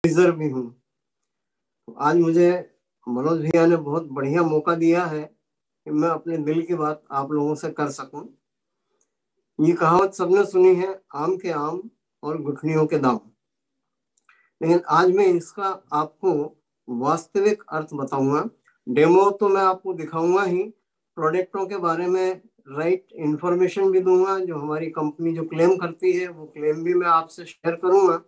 Teaser भी हूँ। आज मुझे मनोज भैया ने बहुत बढ़िया मौका दिया है कि मैं अपने दिल की बात आप लोगों से कर सकूं। ये कहावत सबने सुनी है, आम के आम और गुठलियों के दाम, लेकिन आज मैं इसका आपको वास्तविक अर्थ बताऊंगा। डेमो तो मैं आपको दिखाऊंगा ही, प्रोडक्टों के बारे में राइट इंफॉर्मेशन भी दूंगा, जो हमारी कंपनी जो क्लेम करती है वो क्लेम भी मैं आपसे शेयर करूंगा।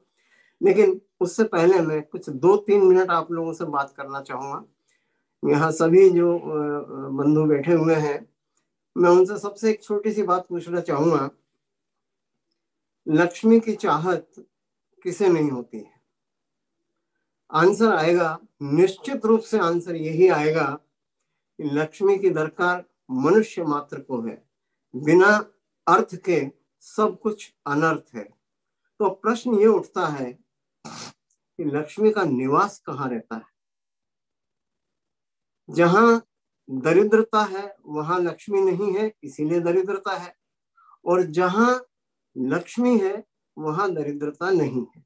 लेकिन उससे पहले मैं कुछ 2-3 मिनट आप लोगों से बात करना चाहूंगा। यहाँ सभी जो बंधु बैठे हुए हैं, मैं उनसे सबसे एक छोटी सी बात पूछना चाहूंगा। लक्ष्मी की चाहत किसे नहीं होती है? आंसर आएगा, निश्चित रूप से आंसर यही आएगा कि लक्ष्मी की दरकार मनुष्य मात्र को है। बिना अर्थ के सब कुछ अनर्थ है। तो प्रश्न ये उठता है कि लक्ष्मी का निवास कहाँ रहता है? जहां दरिद्रता है वहां लक्ष्मी नहीं है, इसीलिए दरिद्रता है, और जहां लक्ष्मी है वहां दरिद्रता नहीं है।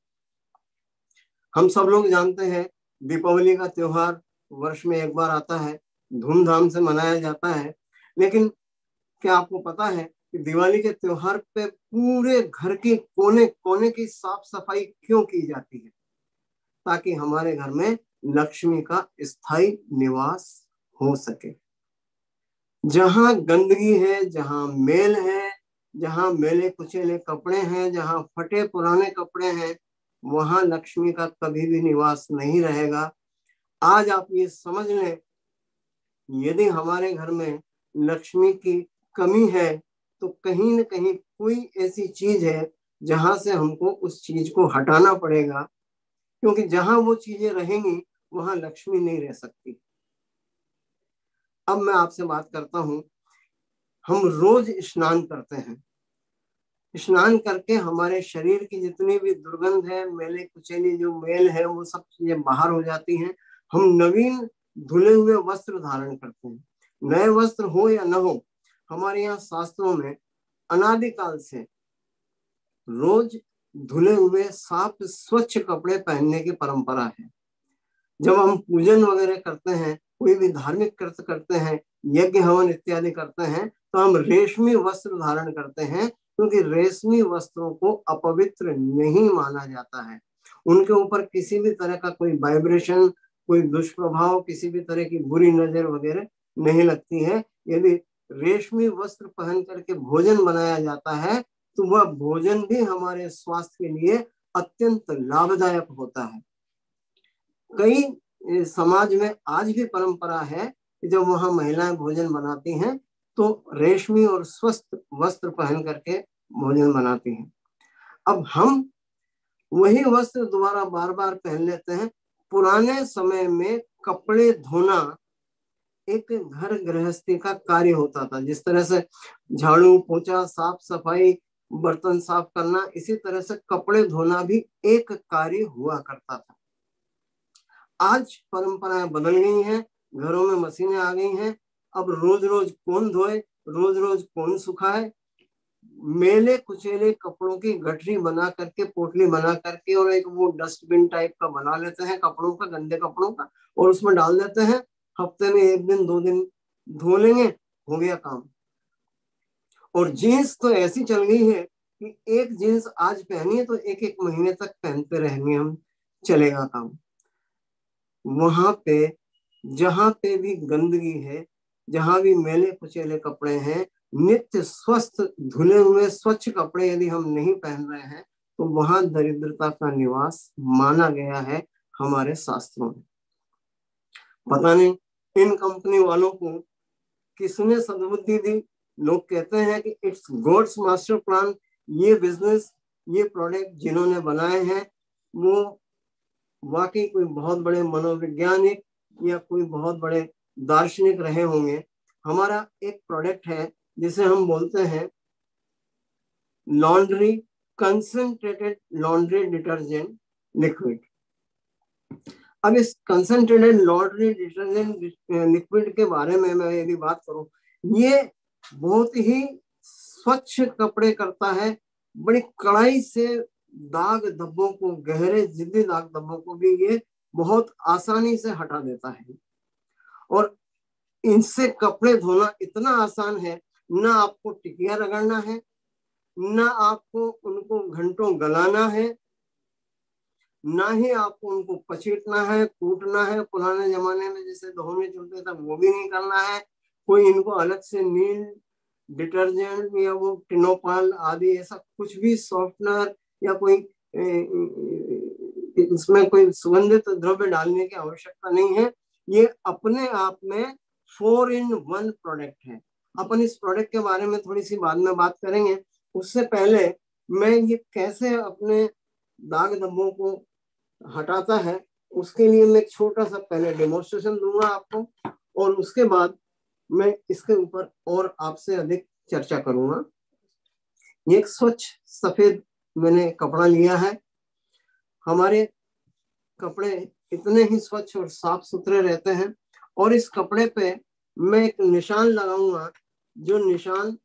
हम सब लोग जानते हैं दीपावली का त्योहार वर्ष में एक बार आता है, धूमधाम से मनाया जाता है। लेकिन क्या आपको पता है कि दिवाली के त्योहार पे पूरे घर के कोने कोने की साफ सफाई क्यों की जाती है? ताकि हमारे घर में लक्ष्मी का स्थायी निवास हो सके। जहां गंदगी है, जहां मेल है, जहां मैले कुचेले कपड़े हैं, जहां फटे पुराने कपड़े हैं, वहां लक्ष्मी का कभी भी निवास नहीं रहेगा। आज आप ये समझ लें, यदि हमारे घर में लक्ष्मी की कमी है तो कहीं न कहीं कोई ऐसी चीज है जहां से हमको उस चीज को हटाना पड़ेगा, क्योंकि जहां वो चीजें रहेंगी वहां लक्ष्मी नहीं रह सकती। अब मैं आपसे बात करता हूं। हम रोज स्नान करते हैं, स्नान करके हमारे शरीर की जितनी भी दुर्गंध है, मैले कुचैली जो मेल है, वो सब चीजें बाहर हो जाती हैं। हम नवीन धुले हुए वस्त्र धारण करते हैं। नए वस्त्र हो या न हो, हमारे यहाँ शास्त्रों में अनादिकाल से रोज धुले हुए साफ स्वच्छ कपड़े पहनने की परंपरा है। जब हम पूजन वगैरह करते हैं, कोई भी धार्मिक कृत्य करते हैं, यज्ञ हवन इत्यादि करते हैं, तो हम रेशमी वस्त्र धारण करते हैं, क्योंकि रेशमी वस्त्रों को अपवित्र नहीं माना जाता है। उनके ऊपर किसी भी तरह का कोई वाइब्रेशन, कोई दुष्प्रभाव, किसी भी तरह की बुरी नजर वगैरह नहीं लगती है। यदि रेशमी वस्त्र पहन करके भोजन बनाया जाता है तो वह भोजन भी हमारे स्वास्थ्य के लिए अत्यंत लाभदायक होता है। कई समाज में आज भी परंपरा है कि जब वहां महिलाएं भोजन बनाती हैं तो रेशमी और स्वस्थ वस्त्र पहन करके भोजन बनाती हैं। अब हम वही वस्त्र दोबारा बार बार पहन लेते हैं। पुराने समय में कपड़े धोना एक घर गृहस्थी का कार्य होता था। जिस तरह से झाड़ू पोछा साफ सफाई बर्तन साफ करना, इसी तरह से कपड़े धोना भी एक कार्य हुआ करता था। आज परंपराएं बदल गई हैं, घरों में मशीनें आ गई हैं। अब रोज रोज कौन धोए, रोज रोज कौन सुखाए? मेले कुचेले कपड़ों की गठरी बना करके, पोटली बना करके, और एक वो डस्टबिन टाइप का बना लेते हैं कपड़ों का, गंदे कपड़ों का, और उसमें डाल देते हैं। हफ्ते में 1 दिन 2 दिन धो लेंगे, हो गया काम। और जीन्स तो ऐसी चल गई है कि एक जीन्स आज पहनी है तो एक एक महीने तक पहनते रहेंगे हम, चलेगा काम। वहां पे जहां पे भी गंदगी है, जहां भी मैले कुचेले कपड़े हैं, नित्य स्वस्थ धुले हुए स्वच्छ कपड़े यदि हम नहीं पहन रहे हैं तो वहां दरिद्रता का निवास माना गया है हमारे शास्त्रों में। पता नहीं इन कंपनी वालों को किसने सद्बुद्धि दी। लोग कहते हैं कि इट्स गॉड्स मास्टर प्लान। ये बिजनेस, ये प्रोडक्ट जिन्होंने बनाए हैं वो वाकई कोई बहुत बड़े मनोवैज्ञानिक या कोई बहुत बड़े दार्शनिक रहे होंगे। हमारा एक प्रोडक्ट है जिसे हम बोलते हैं laundry concentrated laundry detergent liquid. अब इस कंसंट्रेटेड लॉन्ड्री डिटर्जेंट लिक्विड के बारे में मैं यदि बात करूं, ये बहुत ही स्वच्छ कपड़े करता है, बड़ी कड़ाई से दाग धब्बों को, गहरे जिद्दी दाग धब्बों को भी ये बहुत आसानी से हटा देता है। और इनसे कपड़े धोना इतना आसान है, ना आपको टिकिया रगड़ना है, ना आपको उनको घंटों गलाना है, ना ही आपको उनको पचीटना है, कूटना है। पुराने जमाने में जैसे धोने चलते थे वो भी नहीं करना है। कोई इनको अलग से नील डिटर्जेंट या वो टिनोपाल आदि ऐसा कुछ भी सॉफ्टनर या कोई इसमें कोई सुगंधित द्रव्य डालने की आवश्यकता नहीं है। ये अपने आप में 4-in-1 प्रोडक्ट है। अपन इस प्रोडक्ट के बारे में थोड़ी सी बाद में बात करेंगे। उससे पहले मैं ये कैसे अपने दाग धब्बों को हटाता है उसके लिए मैं छोटा सा पहले डेमोन्स्ट्रेशन दूंगा आपको, और उसके बाद मैं इसके ऊपर और आपसे अधिक चर्चा करूंगा। ये एक स्वच्छ सफेद मैंने कपड़ा लिया है। हमारे कपड़े इतने ही स्वच्छ और साफ सुथरे रहते हैं, और इस कपड़े पे मैं एक निशान लगाऊंगा जो निशान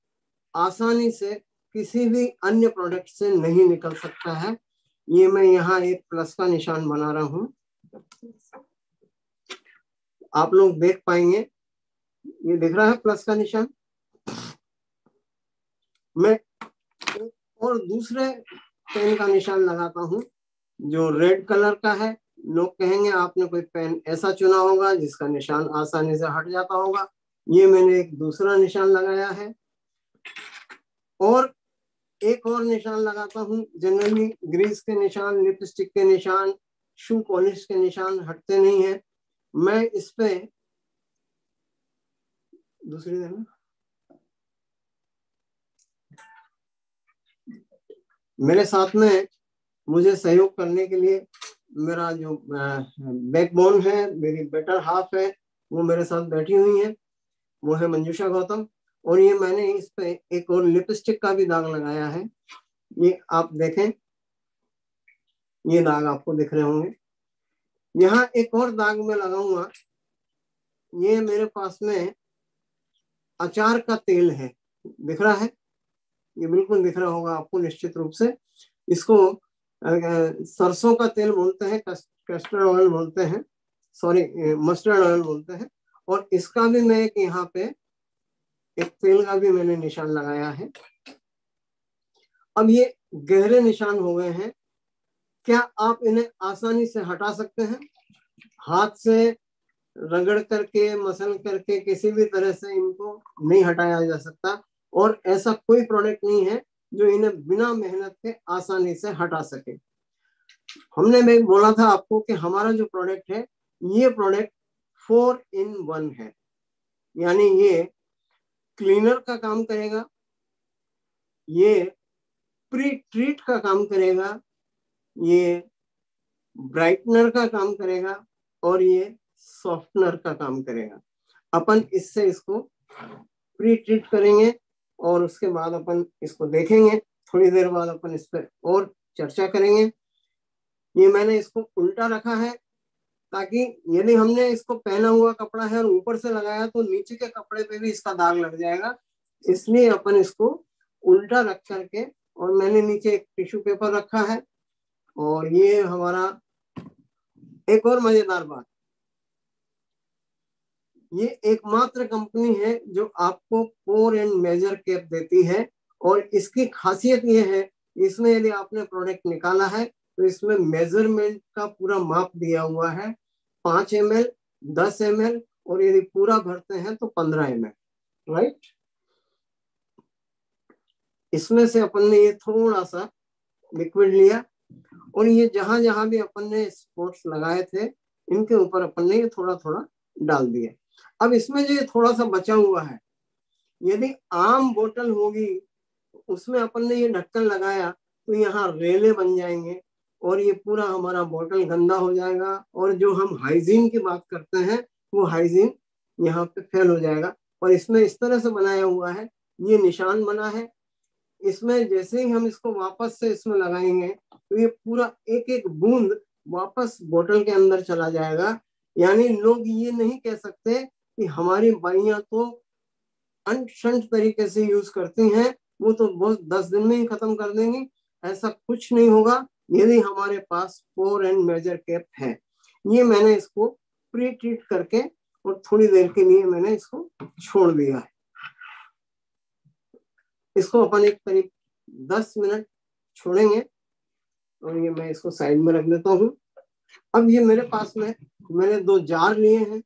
आसानी से किसी भी अन्य प्रोडक्ट से नहीं निकल सकता है। ये मैं यहाँ एक प्लस का निशान बना रहा हूं, आप लोग देख पाएंगे, ये दिख रहा है प्लस का निशान। मैं और दूसरे पेन का निशान लगाता हूं जो रेड कलर का है। लोग कहेंगे आपने कोई पेन ऐसा चुना होगा जिसका निशान आसानी से हट जाता होगा। ये मैंने एक दूसरा निशान लगाया है, और एक और निशान लगाता हूं। जनरली ग्रीस के निशान, लिपस्टिक के निशान, शू पॉलिश के निशान हटते नहीं है। मैं इस पे दूसरी देना, मेरे साथ में मुझे सहयोग करने के लिए मेरा जो बैकबोन है, मेरी बेटर हाफ है, वो मेरे साथ बैठी हुई है, वो है मंजूषा गौतम। और ये मैंने इस पे एक और लिपस्टिक का भी दाग लगाया है। ये आप देखें, ये दाग आपको दिख रहे होंगे। यहाँ एक और दाग मैं लगाऊंगा। ये मेरे पास में अचार का तेल है, दिख रहा है, ये बिल्कुल दिख रहा होगा आपको निश्चित रूप से। इसको सरसों का तेल बोलते हैं, कस्टर्ड ऑयल बोलते हैं, सॉरी मस्टर्ड ऑयल बोलते हैं। और इसका भी मैं एक यहाँ पे एक तेल का भी मैंने निशान लगाया है। अब ये गहरे निशान हो गए हैं, क्या आप इन्हें आसानी से हटा सकते हैं? हाथ से रगड़ करके, मसल करके किसी भी तरह से इनको नहीं हटाया जा सकता, और ऐसा कोई प्रोडक्ट नहीं है जो इन्हें बिना मेहनत के आसानी से हटा सके। हमने मैं बोला था आपको कि हमारा जो प्रोडक्ट है, ये प्रोडक्ट 4-in-1 है, यानी ये क्लीनर का काम करेगा, ये प्री ट्रीट का काम करेगा, ये ब्राइटनर का काम करेगा, और ये सॉफ्टनर का काम करेगा। अपन इससे इसको प्री ट्रीट करेंगे और उसके बाद अपन इसको देखेंगे। थोड़ी देर बाद अपन इस पर और चर्चा करेंगे। ये मैंने इसको उल्टा रखा है ताकि यदि हमने इसको पहना हुआ कपड़ा है और ऊपर से लगाया तो नीचे के कपड़े पे भी इसका दाग लग जाएगा, इसलिए अपन इसको उल्टा रख करके, और मैंने नीचे एक टिश्यू पेपर रखा है। और ये हमारा एक और मजेदार बात, ये एकमात्र कंपनी है जो आपको पोर एंड मेजर कैप देती है, और इसकी खासियत ये है, इसमें यदि आपने प्रोडक्ट निकाला है तो इसमें मेजरमेंट का पूरा माप दिया हुआ है, 5 ml, 10 ml, और यदि पूरा भरते हैं तो 15 ml, राइट। इसमें से अपन ने ये थोड़ा सा लिक्विड लिया, और ये जहां जहां भी अपन ने स्पॉट्स लगाए थे इनके ऊपर अपन ने ये थोड़ा थोड़ा डाल दिया। अब इसमें जो ये थोड़ा सा बचा हुआ है, यदि आम बोतल होगी उसमें अपन ने ये ढक्कन लगाया तो यहाँ रेले बन जाएंगे, और ये पूरा हमारा बोतल गंदा हो जाएगा, और जो हम हाइजीन की बात करते हैं वो हाइजीन यहाँ पे फेल हो जाएगा। और इसमें इस तरह से बनाया हुआ है, ये निशान बना है, इसमें जैसे ही हम इसको वापस से इसमें लगाएंगे तो ये पूरा एक एक बूंद वापस बोतल के अंदर चला जाएगा। यानी लोग ये नहीं कह सकते कि हमारी बाइयां तो अंट शंट तरीके से यूज करती हैं, वो तो बहुत 10 दिन में ही खत्म कर देंगी। ऐसा कुछ नहीं होगा यदि हमारे पास पोर एंड मेजर कैप है। ये मैंने इसको प्री ट्रीट करके और थोड़ी देर के लिए मैंने इसको छोड़ दिया है। इसको अपन एक करीब 10 मिनट छोड़ेंगे और ये मैं इसको साइड में रख देता हूँ। अब ये मेरे पास में मैंने 2 जार लिए हैं।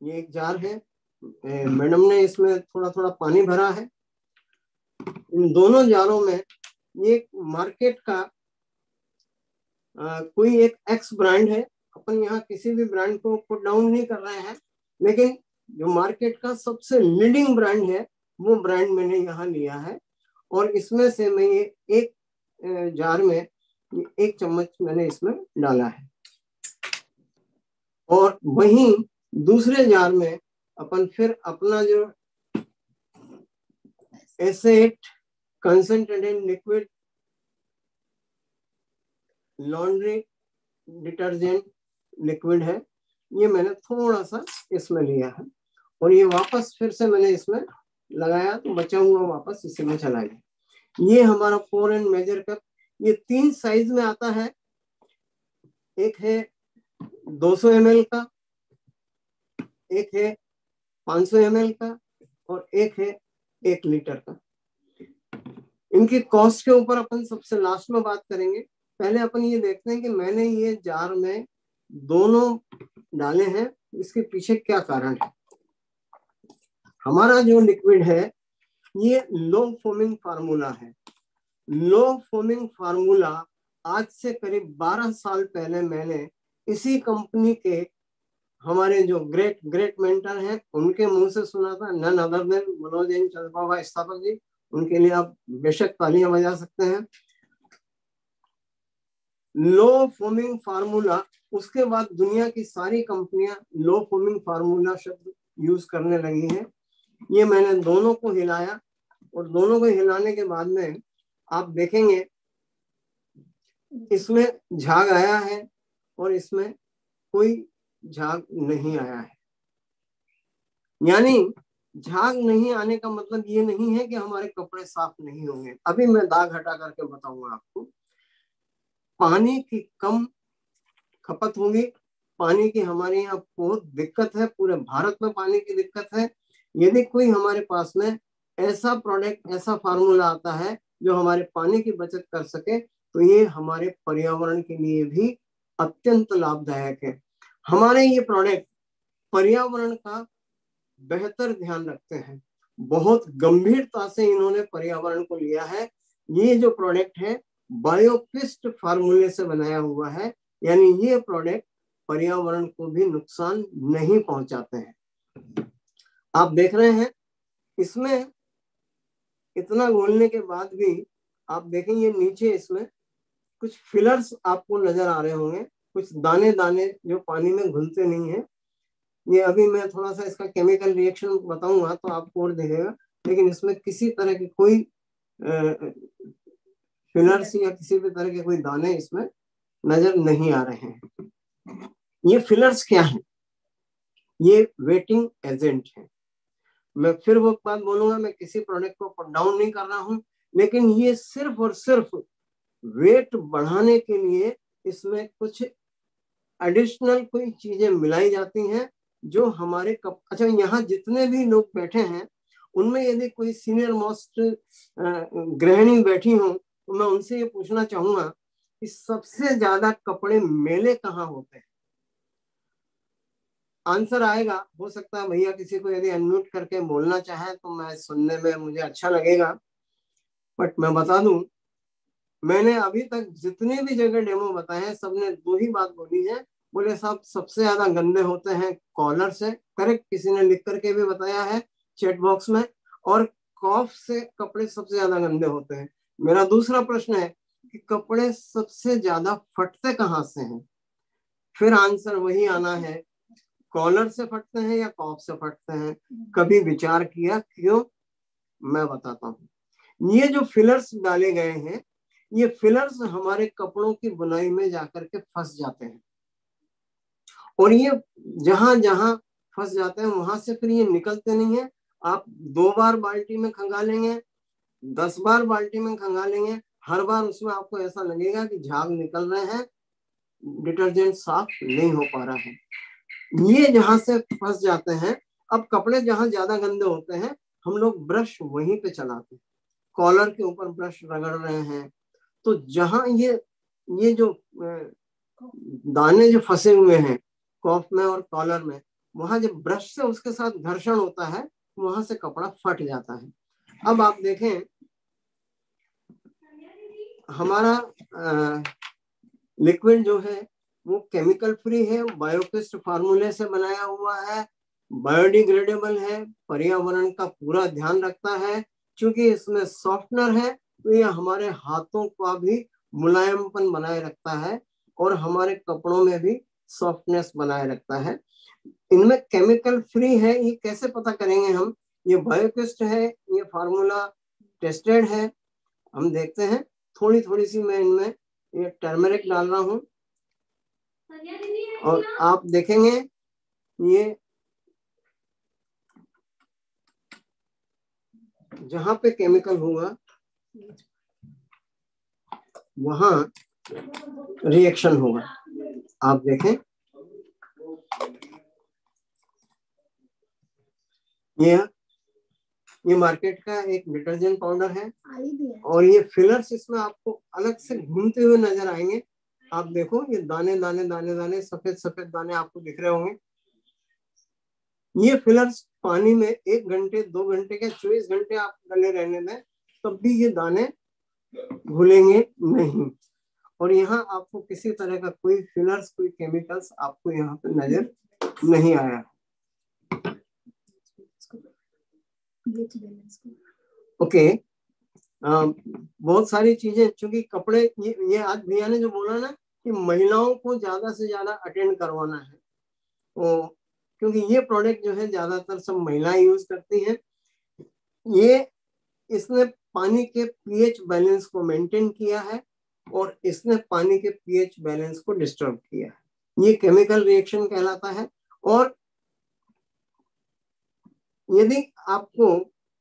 ये एक जार है, मैडम ने इसमें थोड़ा थोड़ा पानी भरा है। इन दोनों जारों में ये मार्केट का कोई एक एक्स ब्रांड है। अपन यहाँ किसी भी ब्रांड को पुट डाउन नहीं कर रहे हैं, लेकिन जो मार्केट का सबसे लीडिंग ब्रांड है वो ब्रांड मैंने यहाँ लिया है। और इसमें से मैं ये एक जार में 1 चम्मच मैंने इसमें डाला है। और वहीं दूसरे जार में अपन फिर अपना जो asset concentrated liquid laundry detergent liquid है, ये मैंने थोड़ा सा इसमें लिया है और ये वापस फिर से मैंने इसमें लगाया तो बचा हुआ वापस इसी में चला गया। ये हमारा पोर एंड मेजर कप, ये 3 साइज में आता है। एक है 200 ml का, एक है 500 ml का और एक है 1 लीटर का। इनकी कॉस्ट के ऊपर अपन सबसे लास्ट में बात करेंगे। पहले अपन ये देखते हैं कि मैंने ये जार में दोनों डाले हैं, इसके पीछे क्या कारण है। हमारा जो लिक्विड है ये लो फोमिंग फार्मूला है। लो फोमिंग फार्मूला आज से करीब 12 साल पहले मैंने इसी कंपनी के हमारे जो ग्रेट मेंटर हैं उनके मुंह से सुना था, none other than Manoj N Chandraprabha स्थापक जी। उनके लिए आप बेशक तालियां बजा सकते हैं। लो फोमिंग फार्मूला, उसके बाद दुनिया की सारी कंपनियां लो फोमिंग फार्मूला शब्द यूज करने लगी हैं। ये मैंने दोनों को हिलाया और दोनों को हिलाने के बाद में आप देखेंगे इसमें झाग आया है और इसमें कोई झाग नहीं आया है। यानी झाग नहीं आने का मतलब ये नहीं है कि हमारे कपड़े साफ नहीं होंगे। अभी मैं दाग हटा करके बताऊंगा आपको। पानी की कम खपत होगी, पानी की हमारे यहाँ बहुत दिक्कत है, पूरे भारत में पानी की दिक्कत है। यदि कोई हमारे पास में ऐसा प्रोडक्ट, ऐसा फार्मूला आता है जो हमारे पानी की बचत कर सके तो ये हमारे पर्यावरण के लिए भी अत्यंत लाभदायक है। हमारे ये प्रोडक्ट पर्यावरण का बेहतर ध्यान रखते हैं, बहुत गंभीरता से इन्होंने पर्यावरण को लिया है। ये जो प्रोडक्ट है बायोफिस्ट फार्मूले से बनाया हुआ है, यानी ये प्रोडक्ट पर्यावरण को भी नुकसान नहीं पहुंचाते हैं। आप देख रहे हैं इसमें इतना घोलने के बाद भी आप देखेंगे नीचे इसमें कुछ फिलर्स आपको नजर आ रहे होंगे, कुछ दाने दाने जो पानी में घुलते नहीं है। ये अभी मैं थोड़ा सा इसका केमिकल रिएक्शन बताऊंगा तो आपको और दिखेगा, लेकिन इसमें किसी तरह की कोई फिलर्स या किसी भी तरह के कोई दाने इसमें नजर नहीं आ रहे हैं। ये फिलर्स क्या है? ये वेटिंग एजेंट है। मैं फिर वो बात बोलूंगा, मैं किसी प्रोडक्ट को पुट डाउन नहीं कर रहा हूं, लेकिन ये सिर्फ और सिर्फ वेट बढ़ाने के लिए इसमें कुछ एडिशनल कोई चीजें मिलाई जाती हैं जो हमारे अच्छा, यहाँ जितने भी लोग बैठे हैं उनमें यदि कोई सीनियर मोस्ट गृहिणी बैठी हो तो मैं उनसे ये पूछना चाहूंगा कि सबसे ज्यादा कपड़े मेले कहाँ होते हैं? आंसर आएगा, हो सकता है भैया किसी को यदि अनम्यूट करके बोलना चाहे तो मैं सुनने में मुझे अच्छा लगेगा। बट मैं बता दूं, मैंने अभी तक जितनी भी जगह डेमो बताए हैं सबने 2 ही बात बोली है। बोले साहब सबसे ज्यादा गंदे होते हैं कॉलर से, करेक्ट, किसी ने लिख करके भी बताया है चैट बॉक्स में, और कॉफ से कपड़े सबसे ज्यादा गंदे होते हैं। मेरा दूसरा प्रश्न है कि कपड़े सबसे ज्यादा फटते कहाँ से हैं? फिर आंसर वही आना है, कॉलर से फटते हैं या कॉफ से फटते हैं। कभी विचार किया? क्यों? मैं बताता हूँ। ये जो फिलर्स डाले गए हैं, ये फिलर्स हमारे कपड़ों की बुनाई में जाकर के फंस जाते हैं और ये जहां जहां फंस जाते हैं वहां से फिर ये निकलते नहीं है। आप 2 बार बाल्टी में खंगालेंगे, 10 बार बाल्टी में खंगालेंगे, हर बार उसमें आपको ऐसा लगेगा कि झाग निकल रहे हैं, डिटर्जेंट साफ नहीं हो पा रहा है। ये जहां से फंस जाते हैं। अब कपड़े जहां ज्यादा गंदे होते हैं, हम लोग ब्रश वहीं पे चलाते हैं, कॉलर के ऊपर ब्रश रगड़ रहे हैं, तो जहां ये जो दाने जो फंसे हुए हैं कॉफ में और कॉलर में, वहां जब ब्रश से उसके साथ घर्षण होता है, वहां से कपड़ा फट जाता है। अब आप देखें, हमारा लिक्विड जो है वो केमिकल फ्री है, बायोपेस्ट फार्मूले से बनाया हुआ है, बायोडिग्रेडेबल है, पर्यावरण का पूरा ध्यान रखता है। क्योंकि इसमें सॉफ्टनर है, तो ये हमारे हाथों का भी मुलायमपन बनाए रखता है और हमारे कपड़ों में भी सॉफ्टनेस बनाए रखता है। इनमें केमिकल फ्री है, ये कैसे पता करेंगे हम? ये बायोपेस्ट है, ये फार्मूला टेस्टेड है। हम देखते हैं, थोड़ी थोड़ी सी मैं इनमें ये टर्मरिक डाल रहा हूँ और आप देखेंगे ये जहां पे केमिकल होगा वहां रिएक्शन होगा। आप देखें, ये मार्केट का एक डिटर्जेंट पाउडर है और ये फिलर्स इसमें आपको अलग से घूमते हुए नजर आएंगे। आप देखो, ये दाने दाने दाने दाने सफेद सफेद दाने आपको दिख रहे होंगे। ये फिलर्स पानी में 1 घंटे 2 घंटे के 24 घंटे आप डले रहने दें, तब भी ये दाने घुलेंगे नहीं। और यहाँ आपको किसी तरह का कोई फिलर्स, कोई केमिकल्स आपको यहाँ पे नजर नहीं आया। ओके, बहुत सारी चीजें, चूंकि कपड़े, ये आज भैया ने जो बोला ना कि महिलाओं को ज्यादा से ज्यादा अटेंड करवाना है, तो क्योंकि ये प्रोडक्ट जो है ज्यादातर सब महिलाएं यूज करती हैं। ये इसने पानी के पीएच बैलेंस को मेंटेन किया है और इसने पानी के पीएच बैलेंस को डिस्टर्ब किया है। ये केमिकल रिएक्शन कहलाता है। और यदि आपको,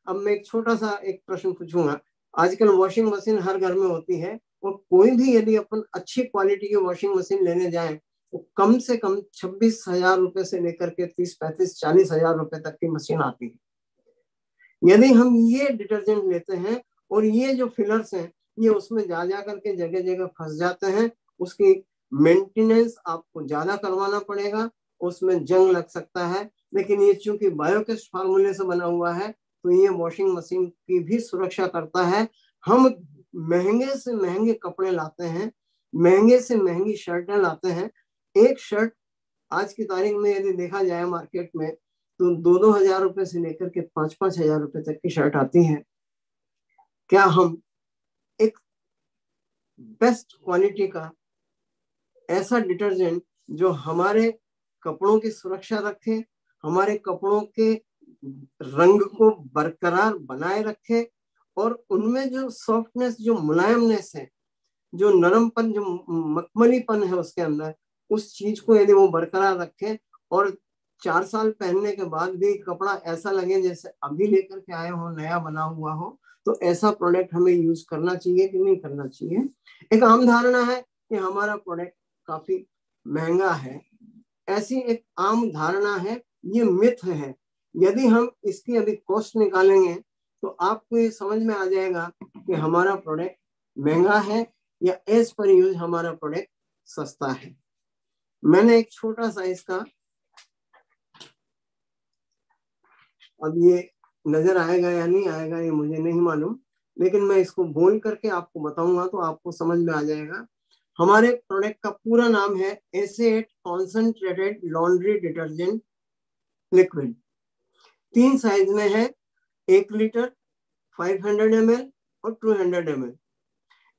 अब मैं एक छोटा सा एक प्रश्न पूछूंगा, आजकल वॉशिंग मशीन हर घर में होती है और कोई भी यदि अपन अच्छी क्वालिटी की वॉशिंग मशीन लेने जाए तो कम से कम 26,000 रुपए से लेकर के 30, 35, 40,000 रुपए तक की मशीन आती है। यदि हम ये डिटर्जेंट लेते हैं और ये जो फिलर्स हैं ये उसमें जा करके जगह जगह फंस जाते हैं, उसकी मेंटेनेंस आपको ज्यादा करवाना पड़ेगा, उसमें जंग लग सकता है। लेकिन ये चूंकि बायोकेस्ट फार्मूले से बना हुआ है, तो ये वॉशिंग मशीन की भी सुरक्षा करता है। हम महंगे से महंगे कपड़े लाते हैं, महंगे से महंगी शर्टें लाते हैं। एक शर्ट आज की तारीख में यदि देखा जाए मार्केट में, तो 2-2 हजार रुपए से लेकर के 5-5 हजार रुपए तक की शर्ट आती है। क्या हम एक बेस्ट क्वालिटी का ऐसा डिटर्जेंट जो हमारे कपड़ों की सुरक्षा रखे, हमारे कपड़ों के रंग को बरकरार बनाए रखे और उनमें जो सॉफ्टनेस, जो मुलायमनेस है, जो नरमपन, जो मखमलीपन है उसके अंदर, उस चीज को यदि वो बरकरार रखे और 4 साल पहनने के बाद भी कपड़ा ऐसा लगे जैसे अभी लेकर के आए हो, नया बना हुआ हो, तो ऐसा प्रोडक्ट हमें यूज करना चाहिए कि नहीं करना चाहिए? एक आम धारणा है कि हमारा प्रोडक्ट काफी महंगा है, ऐसी एक आम धारणा है, ये मिथ है। यदि हम इसकी अभी कॉस्ट निकालेंगे तो आपको ये समझ में आ जाएगा कि हमारा प्रोडक्ट महंगा है या एज पर यूज हमारा प्रोडक्ट सस्ता है। मैंने एक छोटा सा इसका, अब ये नजर आएगा या नहीं आएगा ये मुझे नहीं मालूम, लेकिन मैं इसको बोल करके आपको बताऊंगा तो आपको समझ में आ जाएगा। हमारे प्रोडक्ट का पूरा नाम है एसे8 concentrated laundry detergent liquid. 3 size में है, 1 लीटर, 500 ml और 200 ml।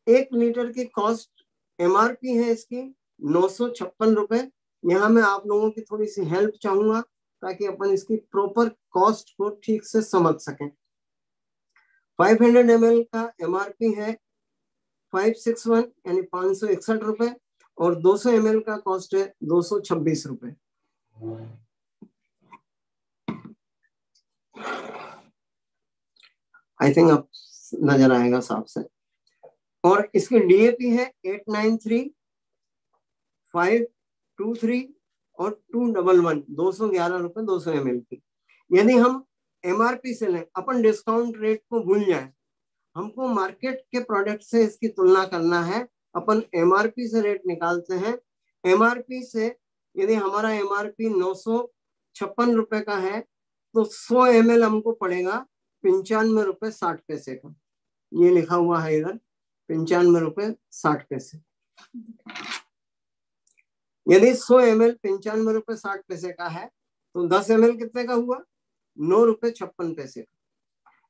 1 लीटर की कॉस्ट एमआरपी है इसकी 956 रुपए। यहाँ मैं आप लोगों की थोड़ी सी हेल्प चाहूंगा ताकि अपन इसकी प्रॉपर कॉस्ट को ठीक से समझ सकें। 500 ml का एमआरपी है 561 यानी 561 रुपए और 200 ml का कॉस्ट है 226 रुपए। आई थिंक आप नजर आएगा साफ से। और इसकी डीएपी है 893,523 और 211, 211 रुपए 200 ml की। यदि हम एमआरपी से लें, अपन डिस्काउंट रेट को भूल जाए, हमको मार्केट के प्रोडक्ट से इसकी तुलना करना है, अपन एमआरपी से रेट निकालते हैं। एमआरपी से यदि हमारा एमआरपी 956 रुपए का है तो 100 ml हमको पड़ेगा 95 रुपए 60 पैसे का। ये लिखा हुआ है इधर 95 रुपए 60 पैसे। यदि 100 ml 95 रुपए 60 पैसे का है तो 10 ml कितने का हुआ? 9 रुपए 56 पैसे का।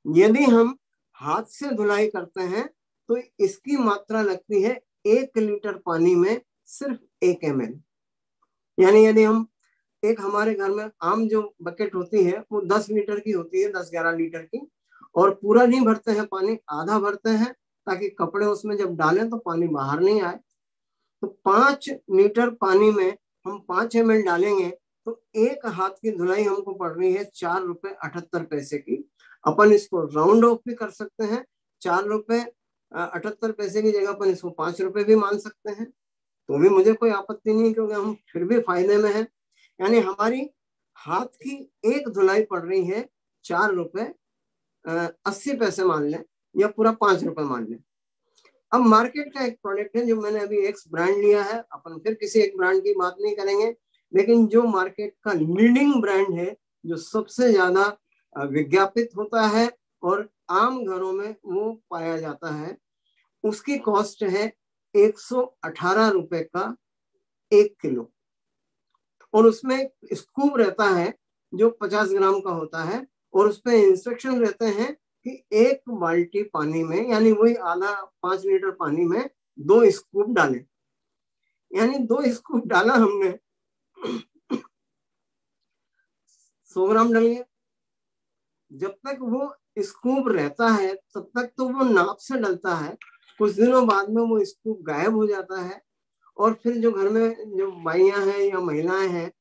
यदि हम हाथ से धुलाई करते हैं तो इसकी मात्रा लगती है 1 लीटर पानी में सिर्फ 1 ml। यानी यदि हम एक, हमारे घर में आम जो बकेट होती है वो 10 लीटर की होती है, 10-11 लीटर की, और पूरा नहीं भरते हैं पानी, आधा भरते हैं ताकि कपड़े उसमें जब डालें तो पानी बाहर नहीं आए। तो 5 लीटर पानी में हम 5 ml डालेंगे तो एक हाथ की धुलाई हमको पड़ रही है 4 रुपए 78 पैसे की। अपन इसको राउंड ऑफ भी कर सकते हैं, 4 रुपए 78 पैसे की जगह अपन इसको 5 रुपए भी मान सकते हैं, तो भी मुझे कोई आपत्ति नहीं, क्योंकि हम फिर भी फायदे में हैं। यानी हमारी हाथ की एक धुलाई पड़ रही है 4 रुपए 80 पैसे मान लें, या पूरा 5 रुपए मान लें। अब मार्केट का एक प्रोडक्ट है जो मैंने अभी एक्स ब्रांड लिया है, अपन फिर किसी एक ब्रांड की बात नहीं करेंगे, लेकिन जो मार्केट का लीडिंग ब्रांड है, जो सबसे ज्यादा विज्ञापित होता है और आम घरों में वो पाया जाता है, उसकी कॉस्ट है 118 रुपए का 1 किलो। और उसमें स्कूप रहता है जो 50 ग्राम का होता है, और उसमें इंस्ट्रक्शन रहते हैं कि 1 बाल्टी पानी में, यानी वही आधा 5 लीटर पानी में 2 स्कूप डालें। यानी 2 स्कूप डाला हमने 100 ग्राम डालिए, जब तक वो स्कूप रहता है तब तक तो वो नाप से डलता है, कुछ दिनों बाद में वो स्कूप गायब हो जाता है, और फिर जो घर में जो बाइयां हैं या महिलाएं हैं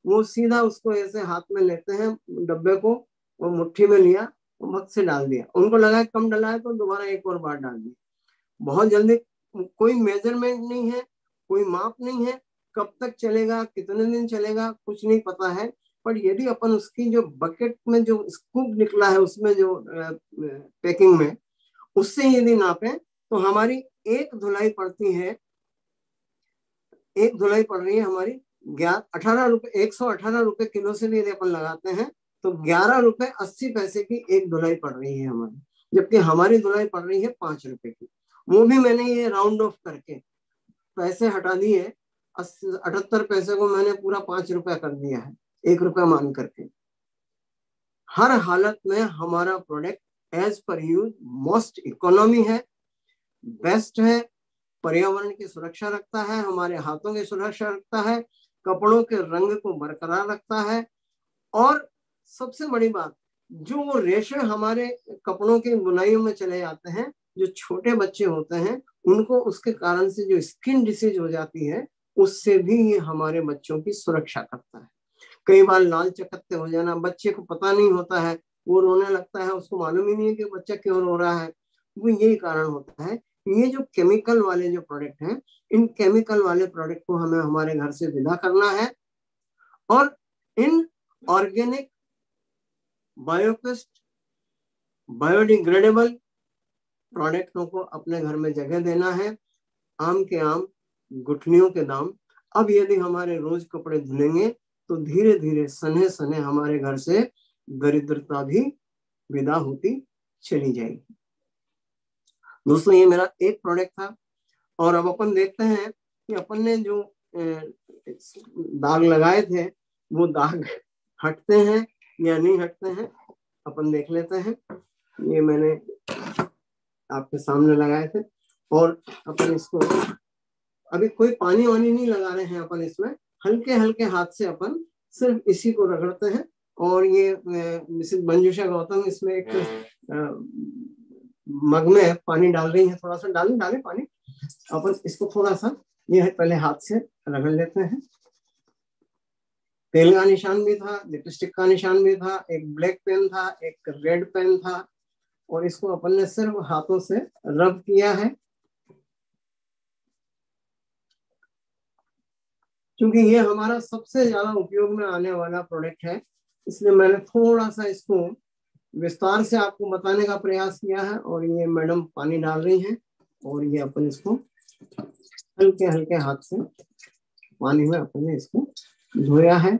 वो सीधा उसको ऐसे हाथ में लेते हैं डब्बे को, वो मुट्ठी में लिया, वो भक्त से डाल दिया, उनको लगा कम डला है तो दोबारा एक और बार डाल दिया। बहुत जल्दी, कोई मेजरमेंट नहीं है, कोई माप नहीं है, कब तक चलेगा, कितने दिन चलेगा, कुछ नहीं पता है। पर यदि अपन उसकी जो बकेट में जो स्कूप निकला है उसमें जो पैकिंग में, उससे यदि नापें तो हमारी एक धुलाई पड़ती है, एक धुलाई पड़ रही है हमारी 18 रुपए, 118 रुपए किलो से भी यदि अपन लगाते हैं तो 11 रुपए 80 पैसे की एक धुलाई पड़ रही है हमारी, जबकि हमारी धुलाई पड़ रही है 5 रुपए की। वो भी मैंने ये राउंड ऑफ करके पैसे हटा दिए, 78 पैसे को मैंने पूरा 5 रुपया कर दिया है, 1 रुपया मान करके। हर हालत में हमारा product as per use most economy है, बेस्ट है, पर्यावरण की सुरक्षा रखता है, हमारे हाथों की सुरक्षा रखता है, कपड़ों के रंग को बरकरार रखता है, और सबसे बड़ी बात, जो वो रेशे हमारे कपड़ों की बुनाइयों में चले जाते हैं, जो छोटे बच्चे होते हैं उनको उसके कारण से जो स्किन डिसीज हो जाती है, उससे भी ये हमारे बच्चों की सुरक्षा करता है। कई बार लाल चकत्ते हो जाना, बच्चे को पता नहीं होता है, वो रोने लगता है, उसको मालूम ही नहीं है कि बच्चा क्यों रो रहा है, वो यही कारण होता है। ये जो केमिकल वाले जो प्रोडक्ट हैं, इन केमिकल वाले प्रोडक्ट को हमें हमारे घर से विदा करना है, और इन ऑर्गेनिक, बायोपेस्ट, बायोडिग्रेडेबल प्रोडक्टों को अपने घर में जगह देना है। आम के आम, गुठलियों के दाम। अब यदि हमारे रोज कपड़े धुलेंगे तो धीरे धीरे सने सने हमारे घर से दरिद्रता भी विदा होती चली जाएगी। दोस्तों, ये मेरा एक प्रोडक्ट था, और अब अपन देखते हैं कि अपन ने जो दाग लगाए थे वो दाग हटते हैं या नहीं हटते हैं, अपन देख लेते हैं। ये मैंने आपके सामने लगाए थे, और अपन इसको अभी कोई पानी वानी नहीं लगा रहे हैं, अपन इसमें हल्के हल्के हाथ से अपन सिर्फ इसी को रगड़ते हैं। और ये मिसेस मंजूषा गौतम इसमें एक मग में पानी डाल रही है, थोड़ा सा डालें पानी, अपन इसको थोड़ा सा ये पहले हाथ से रगड़ लेते हैं। तेल का निशान भी था, लिपस्टिक का निशान भी था, एक ब्लैक पेन था, एक रेड पेन था, और इसको अपन ने सिर्फ हाथों से रब किया है, क्योंकि ये हमारा सबसे ज्यादा उपयोग में आने वाला प्रोडक्ट है, इसलिए मैंने थोड़ा सा इसको विस्तार से आपको बताने का प्रयास किया है। और ये मैडम पानी डाल रही हैं और ये अपन इसको हल्के हल्के हाथ से पानी में अपन ने इसको धोया है।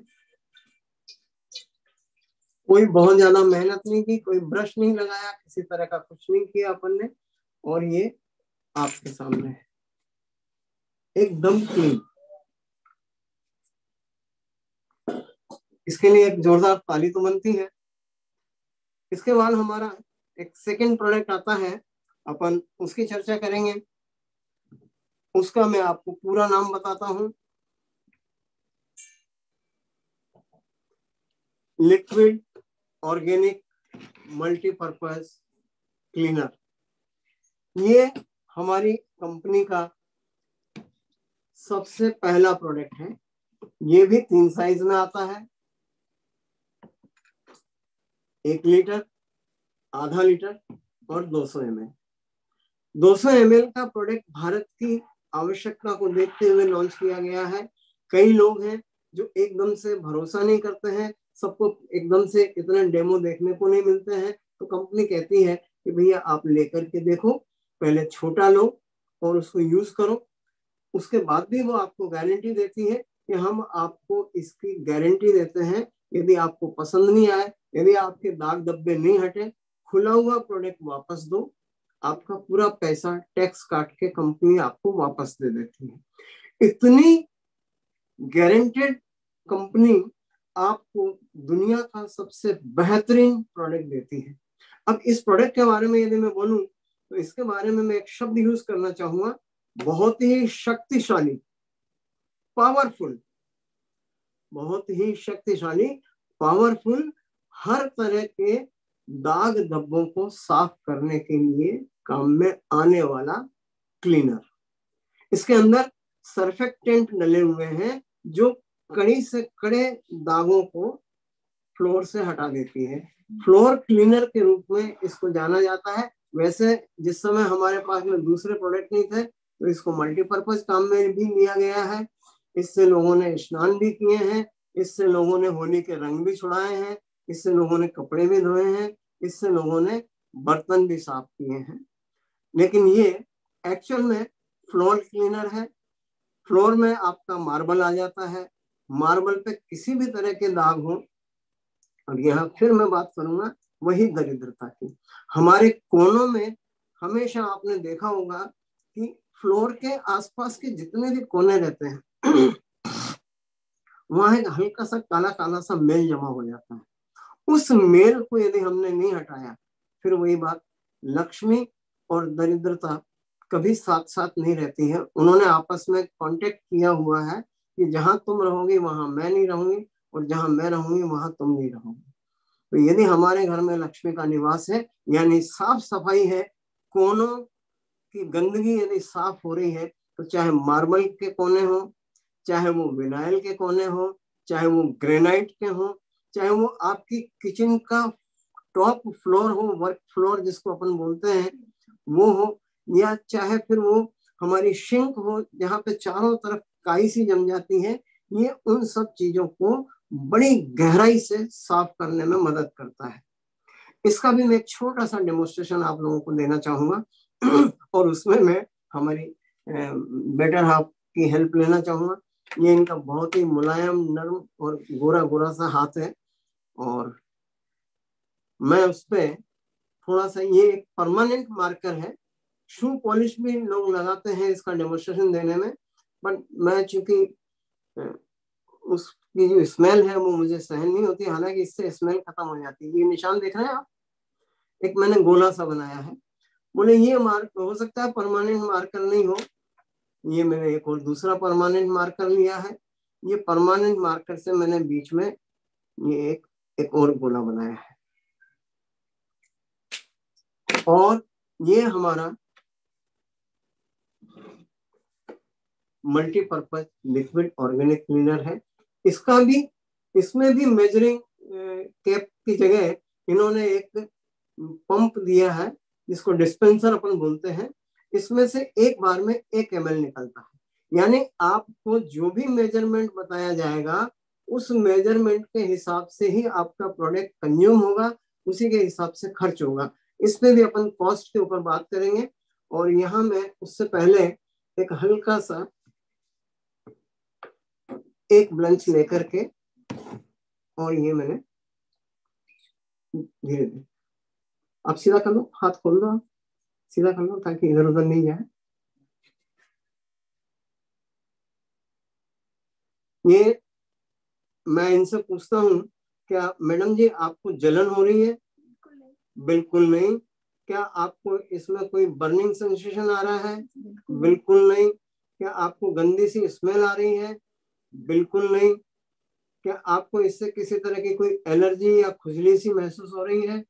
कोई बहुत ज्यादा मेहनत नहीं की, कोई ब्रश नहीं लगाया, किसी तरह का कुछ नहीं किया अपन ने, और ये आपके सामने है एकदम क्लीन। इसके लिए एक जोरदार ताली तो बनती है। इसके बाद हमारा एक सेकंड प्रोडक्ट आता है, अपन उसकी चर्चा करेंगे। उसका मैं आपको पूरा नाम बताता हूं, लिक्विड ऑर्गेनिक मल्टीपर्पज क्लीनर। ये हमारी कंपनी का सबसे पहला प्रोडक्ट है। ये भी 3 साइज में आता है, 1 लीटर, आधा लीटर और 200 ml। 200 ml का प्रोडक्ट भारत की आवश्यकता को देखते हुए लॉन्च किया गया है। कई लोग हैं जो एकदम से भरोसा नहीं करते हैं, सबको एकदम से इतने डेमो देखने को नहीं मिलते हैं, तो कंपनी कहती है कि भैया आप लेकर के देखो, पहले छोटा लो और उसको यूज करो। उसके बाद भी वो आपको गारंटी देती है कि हम आपको इसकी गारंटी देते हैं, यदि आपको पसंद नहीं आए, यदि आपके दाग धब्बे नहीं हटे, खुला हुआ प्रोडक्ट वापस दो, आपका पूरा पैसा टैक्स काट के कंपनी आपको वापस दे देती है। इतनी गारंटेड कंपनी आपको दुनिया का सबसे बेहतरीन प्रोडक्ट देती है। अब इस प्रोडक्ट के बारे में यदि मैं बोलूं तो इसके बारे में मैं एक शब्द यूज करना चाहूंगा, बहुत ही शक्तिशाली, पावरफुल, बहुत ही शक्तिशाली, पावरफुल, हर तरह के दाग धब्बों को साफ करने के लिए काम में आने वाला क्लीनर। इसके अंदर सर्फेक्टेंट डले हुए हैं जो कड़ी से कड़े दागों को फ्लोर से हटा देती है। फ्लोर क्लीनर के रूप में इसको जाना जाता है। वैसे जिस समय हमारे पास में दूसरे प्रोडक्ट नहीं थे तो इसको मल्टीपर्पज काम में भी लिया गया है। इससे लोगों ने स्नान भी किए हैं, इससे लोगों ने होली के रंग भी छुड़ाए हैं, इससे लोगों ने कपड़े भी धोए हैं, इससे लोगों ने बर्तन भी साफ किए हैं। लेकिन ये एक्चुअल में फ्लोर क्लीनर है। फ्लोर में आपका मार्बल आ जाता है, मार्बल पे किसी भी तरह के दाग हो, और यहाँ फिर मैं बात करूंगा वही दरिद्रता की। हमारे कोनों में हमेशा आपने देखा होगा कि फ्लोर के आसपास के जितने भी कोने रहते हैं वहां एक हल्का सा काला काला सा मेल जमा हो जाता है। उस मेल को यदि हमने नहीं हटाया, फिर वही बात, लक्ष्मी और दरिद्रता कभी साथ साथ नहीं रहती है। उन्होंने आपस में कांटेक्ट किया हुआ है कि जहां तुम रहोगे वहां मैं नहीं रहूंगी, और जहां मैं रहूंगी वहां तुम नहीं रहोगे। तो यदि हमारे घर में लक्ष्मी का निवास है, यानी साफ सफाई है, कोनों की गंदगी यदि साफ हो रही है, तो चाहे मार्बल के कोने हो, चाहे वो विनाइल के कोने हो, चाहे वो ग्रेनाइट के हो, चाहे वो आपकी किचन का टॉप फ्लोर हो, वर्क फ्लोर जिसको अपन बोलते हैं वो हो, या चाहे फिर वो हमारी सिंक हो जहाँ पे चारों तरफ काई सी जम जाती है, ये उन सब चीजों को बड़ी गहराई से साफ करने में मदद करता है। इसका भी मैं एक छोटा सा डेमोन्स्ट्रेशन आप लोगों को देना चाहूंगा और उसमें मैं हमारी बेटर हाफ की हेल्प लेना चाहूंगा। ये इनका बहुत ही मुलायम, नरम और गोरा गोरा सा हाथ है, और मैं उस पर थोड़ा सा, ये एक परमानेंट मार्कर है। शू पॉलिश भी लोग लगाते हैं इसका डेमोन्स्ट्रेशन देने में, बट मैं चूंकि उसकी जो स्मेल है वो मुझे सहन नहीं होती, हालांकि इससे स्मेल खत्म हो जाती है। ये निशान देख रहे हैं आप, एक मैंने गोला सा बनाया है। बोले ये मार्क हो सकता है परमानेंट मार्कर नहीं हो, ये मैंने एक और दूसरा परमानेंट मार्कर लिया है। ये परमानेंट मार्कर से मैंने बीच में ये एक और गोला बनाया है, और ये हमारा मल्टीपर्पज लिक्विड ऑर्गेनिक क्लीनर है। इसका भी, इसमें भी मेजरिंग टेप की जगह इन्होंने एक पंप दिया है जिसको डिस्पेंसर अपन बोलते हैं, इसमें से एक बार में 1 ml निकलता है। यानी आपको जो भी मेजरमेंट बताया जाएगा उस मेजरमेंट के हिसाब से ही आपका प्रोडक्ट कंज्यूम होगा, उसी के हिसाब से खर्च होगा। इस पे भी अपन कॉस्ट के ऊपर बात करेंगे। और यहाँ मैं उससे पहले एक हल्का सा एक ब्लंच लेकर के, और ये मैंने धीरे धीरे, आप सीधा कर लो, हाथ खोल दो, आप सीधा कर लो ताकि इधर उधर नहीं जाए। ये मैं इनसे पूछता हूँ, क्या मैडम जी आपको जलन हो रही है? बिल्कुल नहीं। क्या आपको इसमें कोई बर्निंग सेंसेशन आ रहा है? बिल्कुल नहीं। क्या आपको गंदी सी स्मेल आ रही है? बिल्कुल नहीं। क्या आपको इससे किसी तरह की कोई एलर्जी या खुजली सी महसूस हो रही है?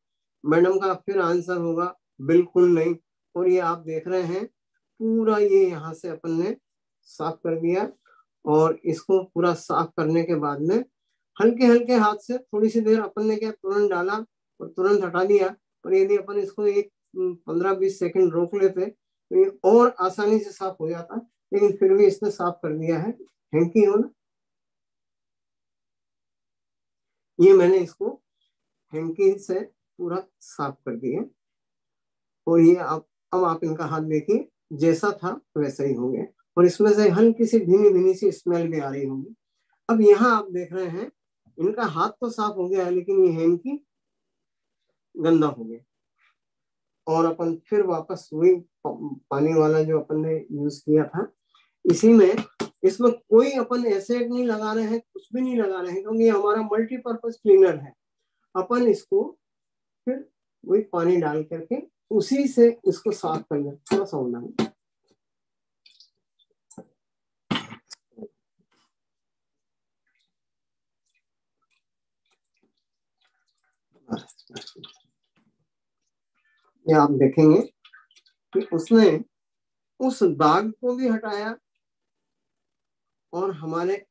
मैडम का फिर आंसर होगा बिल्कुल नहीं। और ये आप देख रहे हैं पूरा ये यहाँ से अपन ने साफ कर दिया, और इसको पूरा साफ करने के बाद में हल्के हल्के हाथ से थोड़ी सी देर अपन ने क्या तुरंत डाला और तुरंत हटा दिया। और यदि अपन इसको एक 15-20 सेकंड रोक लेते तो ये और आसानी से साफ हो जाता, लेकिन फिर भी इसने साफ कर दिया है। हैंकी हो ना, ये मैंने इसको हैंकी से पूरा साफ कर दिया। और ये अब आप इनका हाथ देखिए, जैसा था वैसा ही हो गया, और इसमें से हल्की सी भीनी भीनी सी स्मेल भी आ रही होगी। अब यहाँ आप देख रहे हैं इनका हाथ तो साफ हो गया है, लेकिन ये हैंकी गंदा हो गया। और अपन फिर वापस वही पानी वाला जो अपन ने यूज किया था, इसी में, इसमें कोई अपन एसिड नहीं लगा रहे हैं, कुछ भी नहीं लगा रहे हैं, क्योंकि हमारा मल्टीपर्पज क्लीनर है। अपन इसको फिर वही पानी डाल करके उसी से इसको साफ कर लें। थोड़ा सा होना है, ये आप देखेंगे कि उसने उस दाग को भी हटाया और हमारे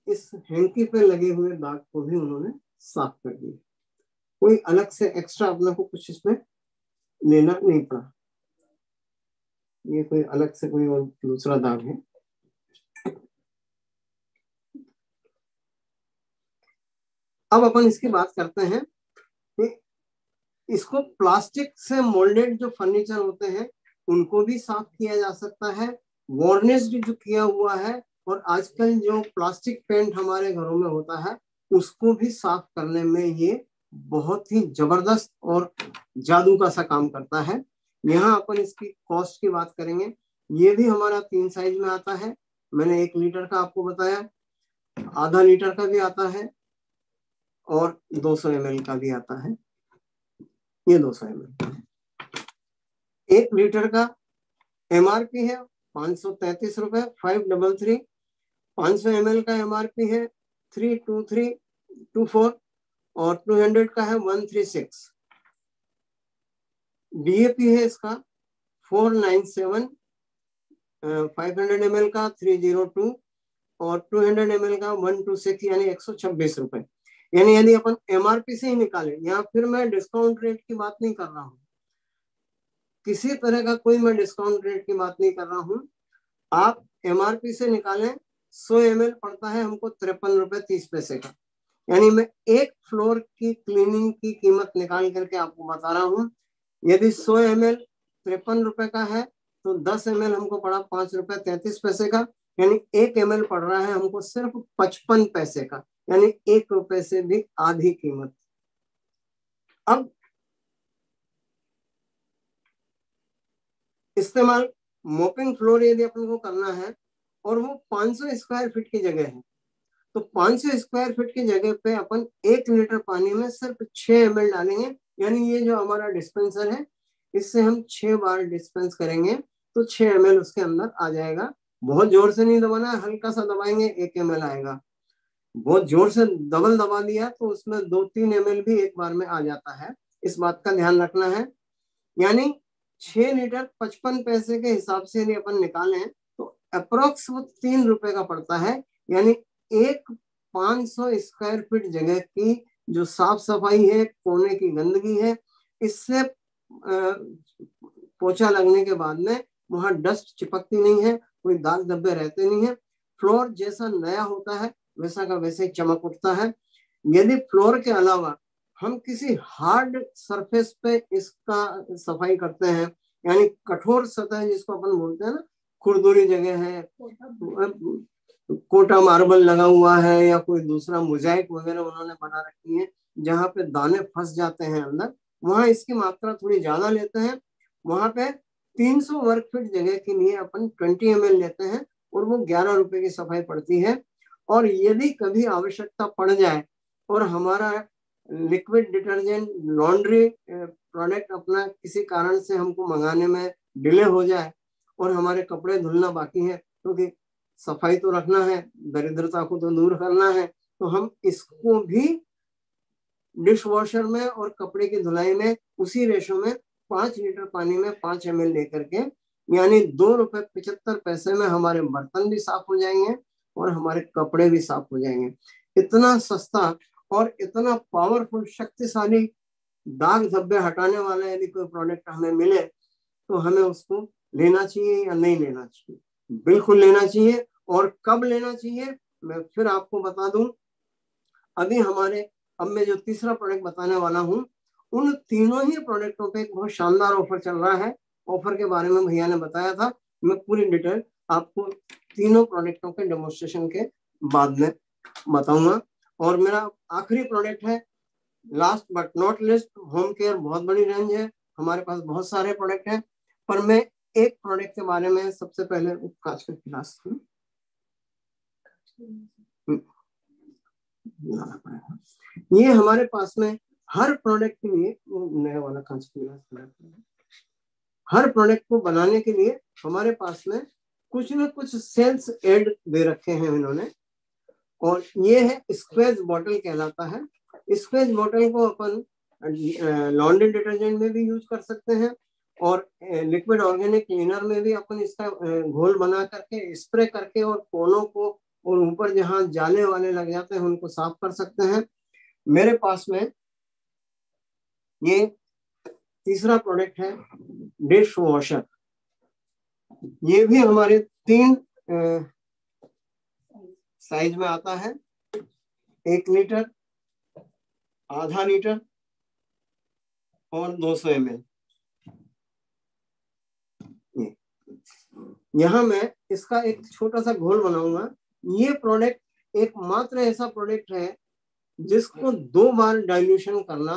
इस हैंकी पे लगे हुए दाग को भी उन्होंने साफ कर दिया। कोई अलग से एक्स्ट्रा अपने को कुछ इसमें लेना नहीं पड़ा। ये कोई अलग से कोई और दूसरा दाग है। अब अपन इसकी बात करते हैं कि इसको प्लास्टिक से मोल्डेड जो फर्नीचर होते हैं उनको भी साफ किया जा सकता है, वार्निश जो किया हुआ है, और आजकल जो प्लास्टिक पेंट हमारे घरों में होता है उसको भी साफ करने में ये बहुत ही जबरदस्त और जादू का सा काम करता है। यहाँ अपन इसकी कॉस्ट की बात करेंगे। ये भी हमारा 3 साइज में आता है। मैंने 1 लीटर का आपको बताया, आधा लीटर का भी आता है, और 200 ml का भी आता है। ये 200 ml 1 लीटर का MRP है 533 रुपए 533। 500 ml का MRP है 32324, और 200 का है 136। DAP है इसका 497। 500 ml का 302, और 200 ml का 126, यानी 126 रुपए। यानी यदि अपन MRP से ही निकाले, यहाँ फिर मैं डिस्काउंट रेट की बात नहीं कर रहा हूँ, किसी तरह का कोई मैं डिस्काउंट रेट की बात नहीं कर रहा हूँ। आप MRP से निकालें, 100 ml पड़ता है हमको 53 रुपए 30 पैसे का। यानी मैं एक फ्लोर की क्लीनिंग की कीमत निकाल करके आपको बता रहा हूँ। यदि 100 ml 53 रुपए का है तो 10 ml हमको पड़ा 5 रुपए 33 पैसे का, यानी 1 ml पड़ रहा है हमको सिर्फ 55 पैसे का, यानी 1 रुपए से भी आधी कीमत। अब इस्तेमाल मोपिंग फ्लोर यदि अपन को करना है और वो 500 स्क्वायर फीट की जगह है, तो 500 स्क्वायर फीट की जगह पे अपन 1 लीटर पानी में सिर्फ 6 ml डालेंगे। यानी ये जो हमारा डिस्पेंसर है इससे हम 6 बार डिस्पेंस करेंगे तो 6 ml उसके अंदर आ जाएगा। बहुत जोर से नहीं दबाना है, हल्का सा दबाएंगे 1 ml आएगा। बहुत जोर से डबल दबा दिया तो उसमें 2-3 ml भी एक बार में आ जाता है। इस बात का ध्यान रखना है। यानी 6 लीटर 55 पैसे के हिसाब से यदि अपन निकालें तो अप्रोक्स वो 3 रुपए का पड़ता है। यानी एक 500 स्क्वायर फीट जगह की जो साफ सफाई है, कोने की गंदगी है, इससे पोछा लगने के बाद में वहां डस्ट चिपकती नहीं है, कोई दाग धब्बे रहते नहीं है। फ्लोर जैसा नया होता है वैसा का वैसे ही चमक उठता है। यदि फ्लोर के अलावा हम किसी हार्ड सरफेस पे इसका सफाई करते हैं, यानी कठोर सतह जिसको अपन बोलते हैं ना, खुरदुरी जगह है, कोटा मार्बल लगा हुआ है या कोई दूसरा मोजाइक वगैरह उन्होंने बना रखी है जहाँ पे दाने फंस जाते हैं अंदर, वहां इसकी मात्रा थोड़ी ज्यादा लेते हैं। वहां पे 300 वर्ग फीट जगह के लिए अपन 20 ml लेते हैं और वो 11 रुपए की सफाई पड़ती है। और यदि कभी आवश्यकता पड़ जाए और हमारा लिक्विड डिटर्जेंट लॉन्ड्री प्रोडक्ट अपना किसी कारण से हमको मंगाने में डिले हो जाए और हमारे कपड़े धुलना बाकी है, क्योंकि सफाई तो रखना है, दरिद्रता को तो दूर करना है, तो हम इसको भी डिश वॉशर में और कपड़े की धुलाई में उसी रेशो में 5 लीटर पानी में 5 ml लेकर के, यानी 2.75 रुपए में हमारे बर्तन भी साफ हो जाएंगे और हमारे कपड़े भी साफ हो जाएंगे। इतना सस्ता और इतना पावरफुल शक्तिशाली दाग धब्बे हटाने वाला यदि कोई प्रोडक्ट हमें मिले तो हमें उसको लेना चाहिए या नहीं लेना चाहिए? बिल्कुल लेना चाहिए। और कब लेना चाहिए मैं फिर आपको बता दूं। अभी हमारे अब मैं जो तीसरा प्रोडक्ट बताने वाला हूं, उन तीनों ही प्रोडक्टों पे एक बहुत शानदार ऑफर चल रहा है। ऑफर के बारे में भैया ने बताया था, मैं पूरी डिटेल आपको तीनों प्रोडक्टों के डेमोन्स्ट्रेशन के बाद में बताऊंगा। और मेरा आखिरी प्रोडक्ट है, last but not list, home care. बहुत बड़ी रेंज है, हमारे पास बहुत सारे प्रोडक्ट हैं, पर मैं एक प्रोडक्ट के बारे में सबसे पहले कांच का गिलास ये हमारे पास में हर प्रोडक्ट के लिए नया वाला कांच का गिलास, हर प्रोडक्ट को बनाने के लिए हमारे पास में कुछ न कुछ सेल्स एड दे रखे हैं इन्होंने। और ये है स्क्वेज बॉटल कहलाता है। स्क्वेज बॉटल को अपन लॉन्ड्री डिटर्जेंट में भी यूज कर सकते हैं और लिक्विड ऑर्गेनिक क्लीनर में भी अपन इसका घोल बना करके स्प्रे करके और कोनों को और ऊपर जहां जाले वाले लग जाते हैं उनको साफ कर सकते हैं। मेरे पास में ये तीसरा प्रोडक्ट है डिश वॉशर। ये भी हमारे 3 साइज में आता है, 1 लीटर, आधा लीटर और 200 ml। यहां मैं इसका एक छोटा सा घोल बनाऊंगा। ये प्रोडक्ट एकमात्र ऐसा प्रोडक्ट है जिसको 2 बार डाइल्यूशन करना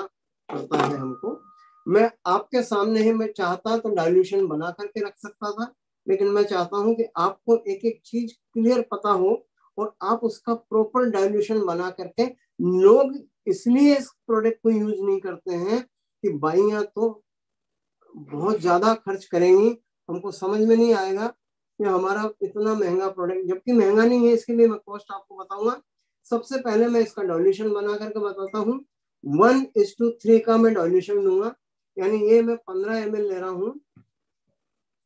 पड़ता है हमको। मैं आपके सामने ही, मैं चाहता तो डाइल्यूशन बना करके रख सकता था, लेकिन मैं चाहता हूं कि आपको एक एक चीज क्लियर पता हो और आप उसका प्रॉपर डाइल्यूशन बना करके। लोग इसलिए इस प्रोडक्ट को यूज नहीं करते हैं कि बाइयां तो बहुत ज्यादा खर्च करेंगी, हमको समझ में नहीं आएगा कि हमारा इतना महंगा प्रोडक्ट, जबकि महंगा नहीं है। इसके लिए मैं कॉस्ट आपको बताऊंगा। सबसे पहले मैं इसका डाइल्यूशन बना करके बताता हूँ। 1:3 का मैं डाइल्यूशन दूंगा, यानी ये मैं 15 ml ले रहा हूँ।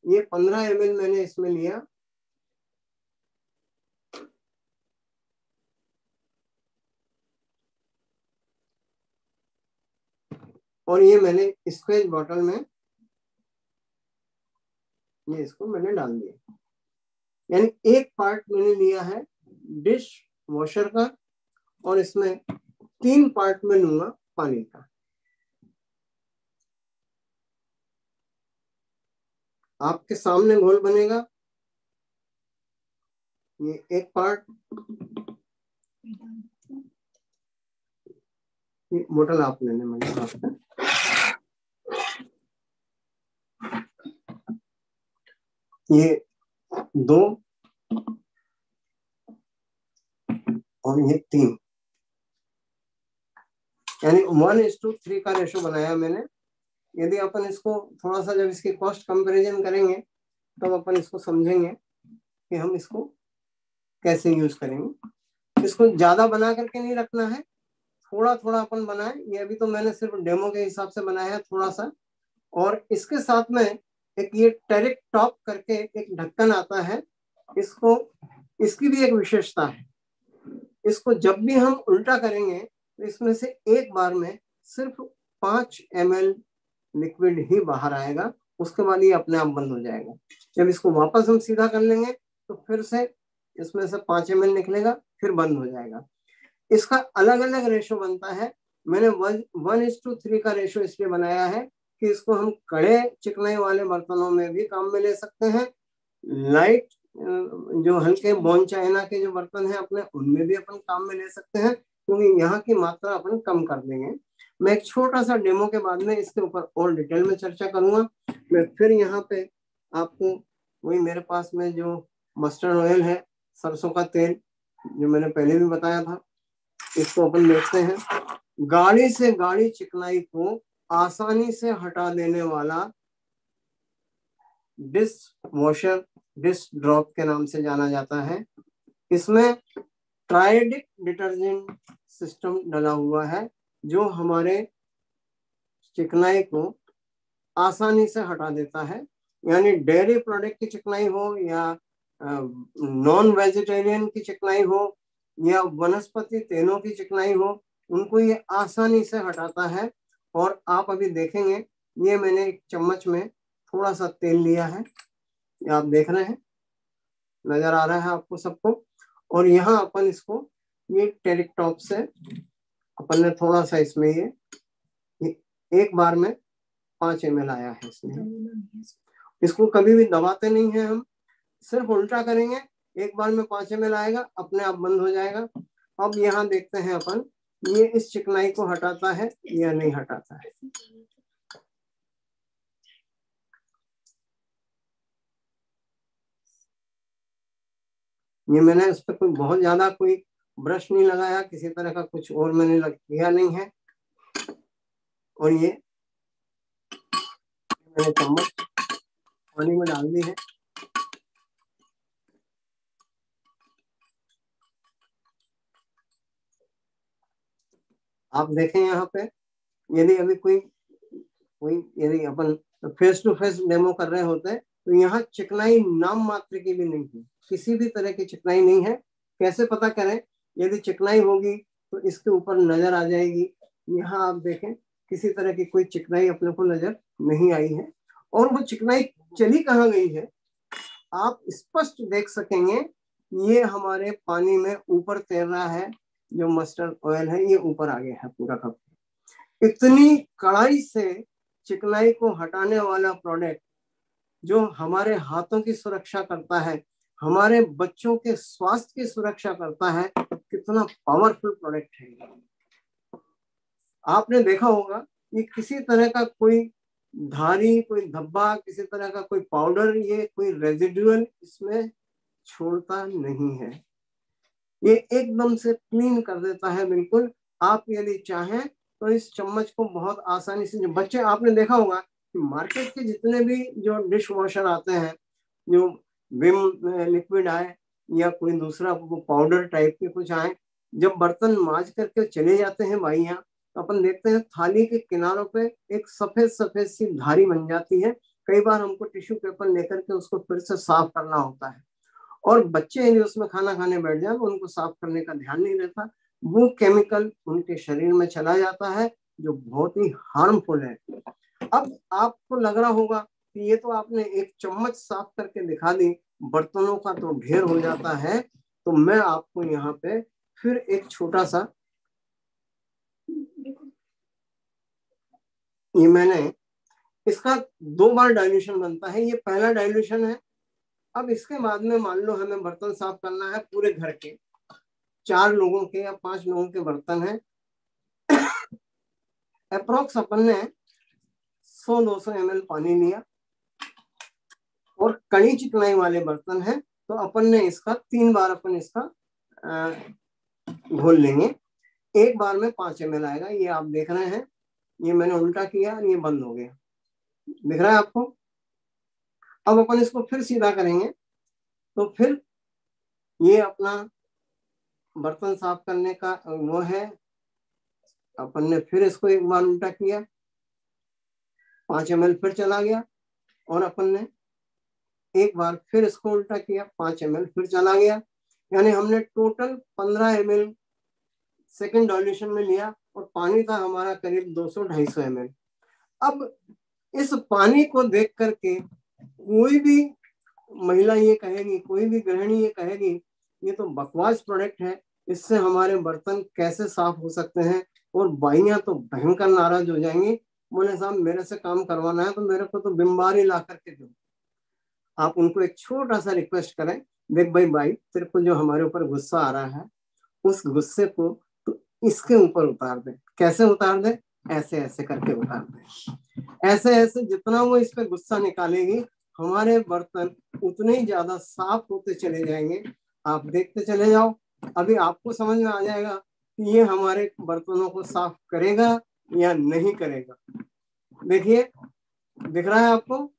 ये 15 ml मैंने इसमें लिया, और ये मैंने स्क्वेज बॉटल में ये इसको मैंने डाल दिया। यानी एक पार्ट मैंने लिया है डिश वॉशर का और इसमें 3 पार्ट में लूंगा पानी का। आपके सामने घोल बनेगा। ये एक पार्ट, ये बोतल आप लेने में ये 2 और ये 3, यानी 1:3 का रेशो बनाया मैंने। यदि अपन इसको थोड़ा सा जब इसकी कॉस्ट कंपैरिजन करेंगे तब अपन इसको समझेंगे कि हम इसको कैसे यूज करेंगे। इसको ज्यादा बना करके नहीं रखना है, थोड़ा थोड़ा अपन बनाए। ये अभी तो मैंने सिर्फ डेमो के हिसाब से बनाया है थोड़ा सा। और इसके साथ में एक ये टेरिक टॉप करके एक ढक्कन आता है, इसको, इसकी भी एक विशेषता है। इसको जब भी हम उल्टा करेंगे तो इसमें से एक बार में सिर्फ 5 ml लिक्विड ही बाहर आएगा, उसके बाद ये अपने आप बंद हो जाएगा। जब इसको वापस हम सीधा कर लेंगे तो फिर से इसमें से 5 ml निकलेगा, फिर बंद हो जाएगा। इसका अलग अलग रेशो बनता है। मैंने 1:3 का रेशो इसलिए बनाया है कि इसको हम कड़े चिकनाई वाले बर्तनों में भी काम में ले सकते हैं, लाइट जो हल्के बोन चाइना के जो बर्तन हैं अपने, उनमें भी अपन काम में ले सकते हैं, क्योंकि यहाँ की मात्रा अपन कम कर देंगे। मैं एक छोटा सा डेमो के बाद में इसके ऊपर और डिटेल में चर्चा करूंगा। मैं फिर यहाँ पे आपको वही मेरे पास में जो मस्टर्ड ऑयल है, सरसों का तेल, जो मैंने पहले भी बताया था, इसको अपन देखते हैं। गाढ़ी से गाढ़ी चिकनाई को आसानी से हटा देने वाला डिश वॉशर, डिश ड्रॉप के नाम से जाना जाता है। इसमें ट्राइडिक डिटर्जेंट सिस्टम डला हुआ है, जो हमारे चिकनाई को आसानी से हटा देता है। यानी डेयरी प्रोडक्ट की चिकनाई हो या नॉन वेजिटेरियन की चिकनाई हो या वनस्पति तेलों की चिकनाई हो, उनको ये आसानी से हटाता है। और आप अभी देखेंगे, ये मैंने एक चम्मच में थोड़ा सा तेल लिया है, आप देख रहे हैं, नजर आ रहा है आपको सबको। और यहाँ अपन इसको ये टेरिक टॉप से अपन ने थोड़ा सा इसमें ये एक बार में 5 ml आया है इसमें। इसको कभी भी दबाते नहीं है हम, सिर्फ उल्टा करेंगे, एक बार में 5 ml आएगा, अपने आप बंद हो जाएगा। अब यहाँ देखते हैं अपन ये इस चिकनाई को हटाता है या नहीं हटाता है। ये मैंने उस पर कोई बहुत ज्यादा कोई ब्रश नहीं लगाया, किसी तरह का कुछ और मैंने किया नहीं है। और ये मैंने चम्मच पानी में डाल दी है। आप देखें यहाँ पे, यदि अभी कोई यदि अपन फेस टू फेस डेमो कर रहे होते हैं तो यहाँ चिकनाई नाम मात्र की भी नहीं है, किसी भी तरह की चिकनाई नहीं है। कैसे पता करें? यदि चिकनाई होगी तो इसके ऊपर नजर आ जाएगी। यहाँ आप देखें, किसी तरह की कोई चिकनाई अपने को नजर नहीं आई है। और वो चिकनाई चली कहाँ गई है, आप स्पष्ट देख सकेंगे। ये हमारे पानी में ऊपर तैर रहा है, जो मस्टर्ड ऑयल है ये ऊपर आ गया है पूरा का। इतनी कड़ाई से चिकनाई को हटाने वाला प्रोडक्ट, जो हमारे हाथों की सुरक्षा करता है, हमारे बच्चों के स्वास्थ्य की सुरक्षा करता है, कितना पावरफुल प्रोडक्ट है। आपने देखा होगा, ये किसी तरह का कोई धारी, कोई धब्बा, किसी तरह का कोई पाउडर, ये कोई रेजिडुअल इसमें छोड़ता नहीं है। ये एकदम से क्लीन कर देता है बिल्कुल। आप यदि चाहें तो इस चम्मच को बहुत आसानी से, जो बच्चे, आपने देखा होगा कि मार्केट के जितने भी जो डिश वॉशर आते हैं, जो विम लिक्विड आए या कोई दूसरा वो पाउडर टाइप के कुछ आए, जब बर्तन मांज करके चले जाते हैं भाइयाँ, तो अपन देखते हैं थाली के किनारों पे एक सफेद सफेद सी धारी बन जाती है। कई बार हमको टिश्यू पेपर लेकर के उसको फिर से साफ करना होता है। और बच्चे यदि उसमें खाना खाने बैठ जाए तो उनको साफ करने का ध्यान नहीं रहता, वो केमिकल उनके शरीर में चला जाता है, जो बहुत ही हार्मफुल है। अब आपको लग रहा होगा कि ये तो आपने एक चम्मच साफ करके दिखा दी, बर्तनों का तो ढेर हो जाता है। तो मैं आपको यहाँ पे फिर एक छोटा सा, ये मैंने इसका 2 बार डाइल्यूशन बनता है, ये पहला डाइल्यूशन है। अब इसके बाद में मान लो हमें बर्तन साफ करना है पूरे घर के, 4 लोगों के या 5 लोगों के बर्तन है। अप्रोक्स अपन ने 100-200 ml पानी लिया, और कड़ी चिकनाई वाले बर्तन है तो अपन ने इसका 3 बार अपन इसका घोल लेंगे। एक बार में 5 ml आएगा, ये आप देख रहे हैं। ये मैंने उल्टा किया, ये बंद हो गया, दिख रहा है आपको। अब अपन इसको फिर सीधा करेंगे तो फिर ये अपना बर्तन साफ करने का वो है। अपन ने फिर इसको एक बार उल्टा किया, 5 ml फिर चला गया, और अपन ने एक बार फिर इसको उल्टा किया, 5 ml फिर चला गया। यानी हमने टोटल 15 ml सेकेंड डाइल्यूशन में लिया, और पानी था हमारा करीब 200-250 ml। अब इस पानी को देख करके कोई भी महिला ये कहेगी, कोई भी गृहिणी ये कहेगी ये तो बकवास प्रोडक्ट है, इससे हमारे बर्तन कैसे साफ हो सकते हैं। और बाइयां तो भयंकर नाराज हो जाएंगी, बोले साहब मेरे से काम करवाना है तो मेरे को तो विम बार ही ला करके दो। आप उनको एक छोटा सा रिक्वेस्ट करें, देख भाई तेरे को जो हमारे ऊपर गुस्सा आ रहा है उस गुस्से को तो इसके ऊपर उतार दे। कैसे उतार दे? ऐसे ऐसे करके उतार दे। ऐसे ऐसे जितना वो इस पे गुस्सा निकालेगी हमारे बर्तन उतने ही ज्यादा साफ होते चले जाएंगे। आप देखते चले जाओ, अभी आपको समझ में आ जाएगा कि ये हमारे बर्तनों को साफ करेगा या नहीं करेगा। देखिए दिख रहा है आपको,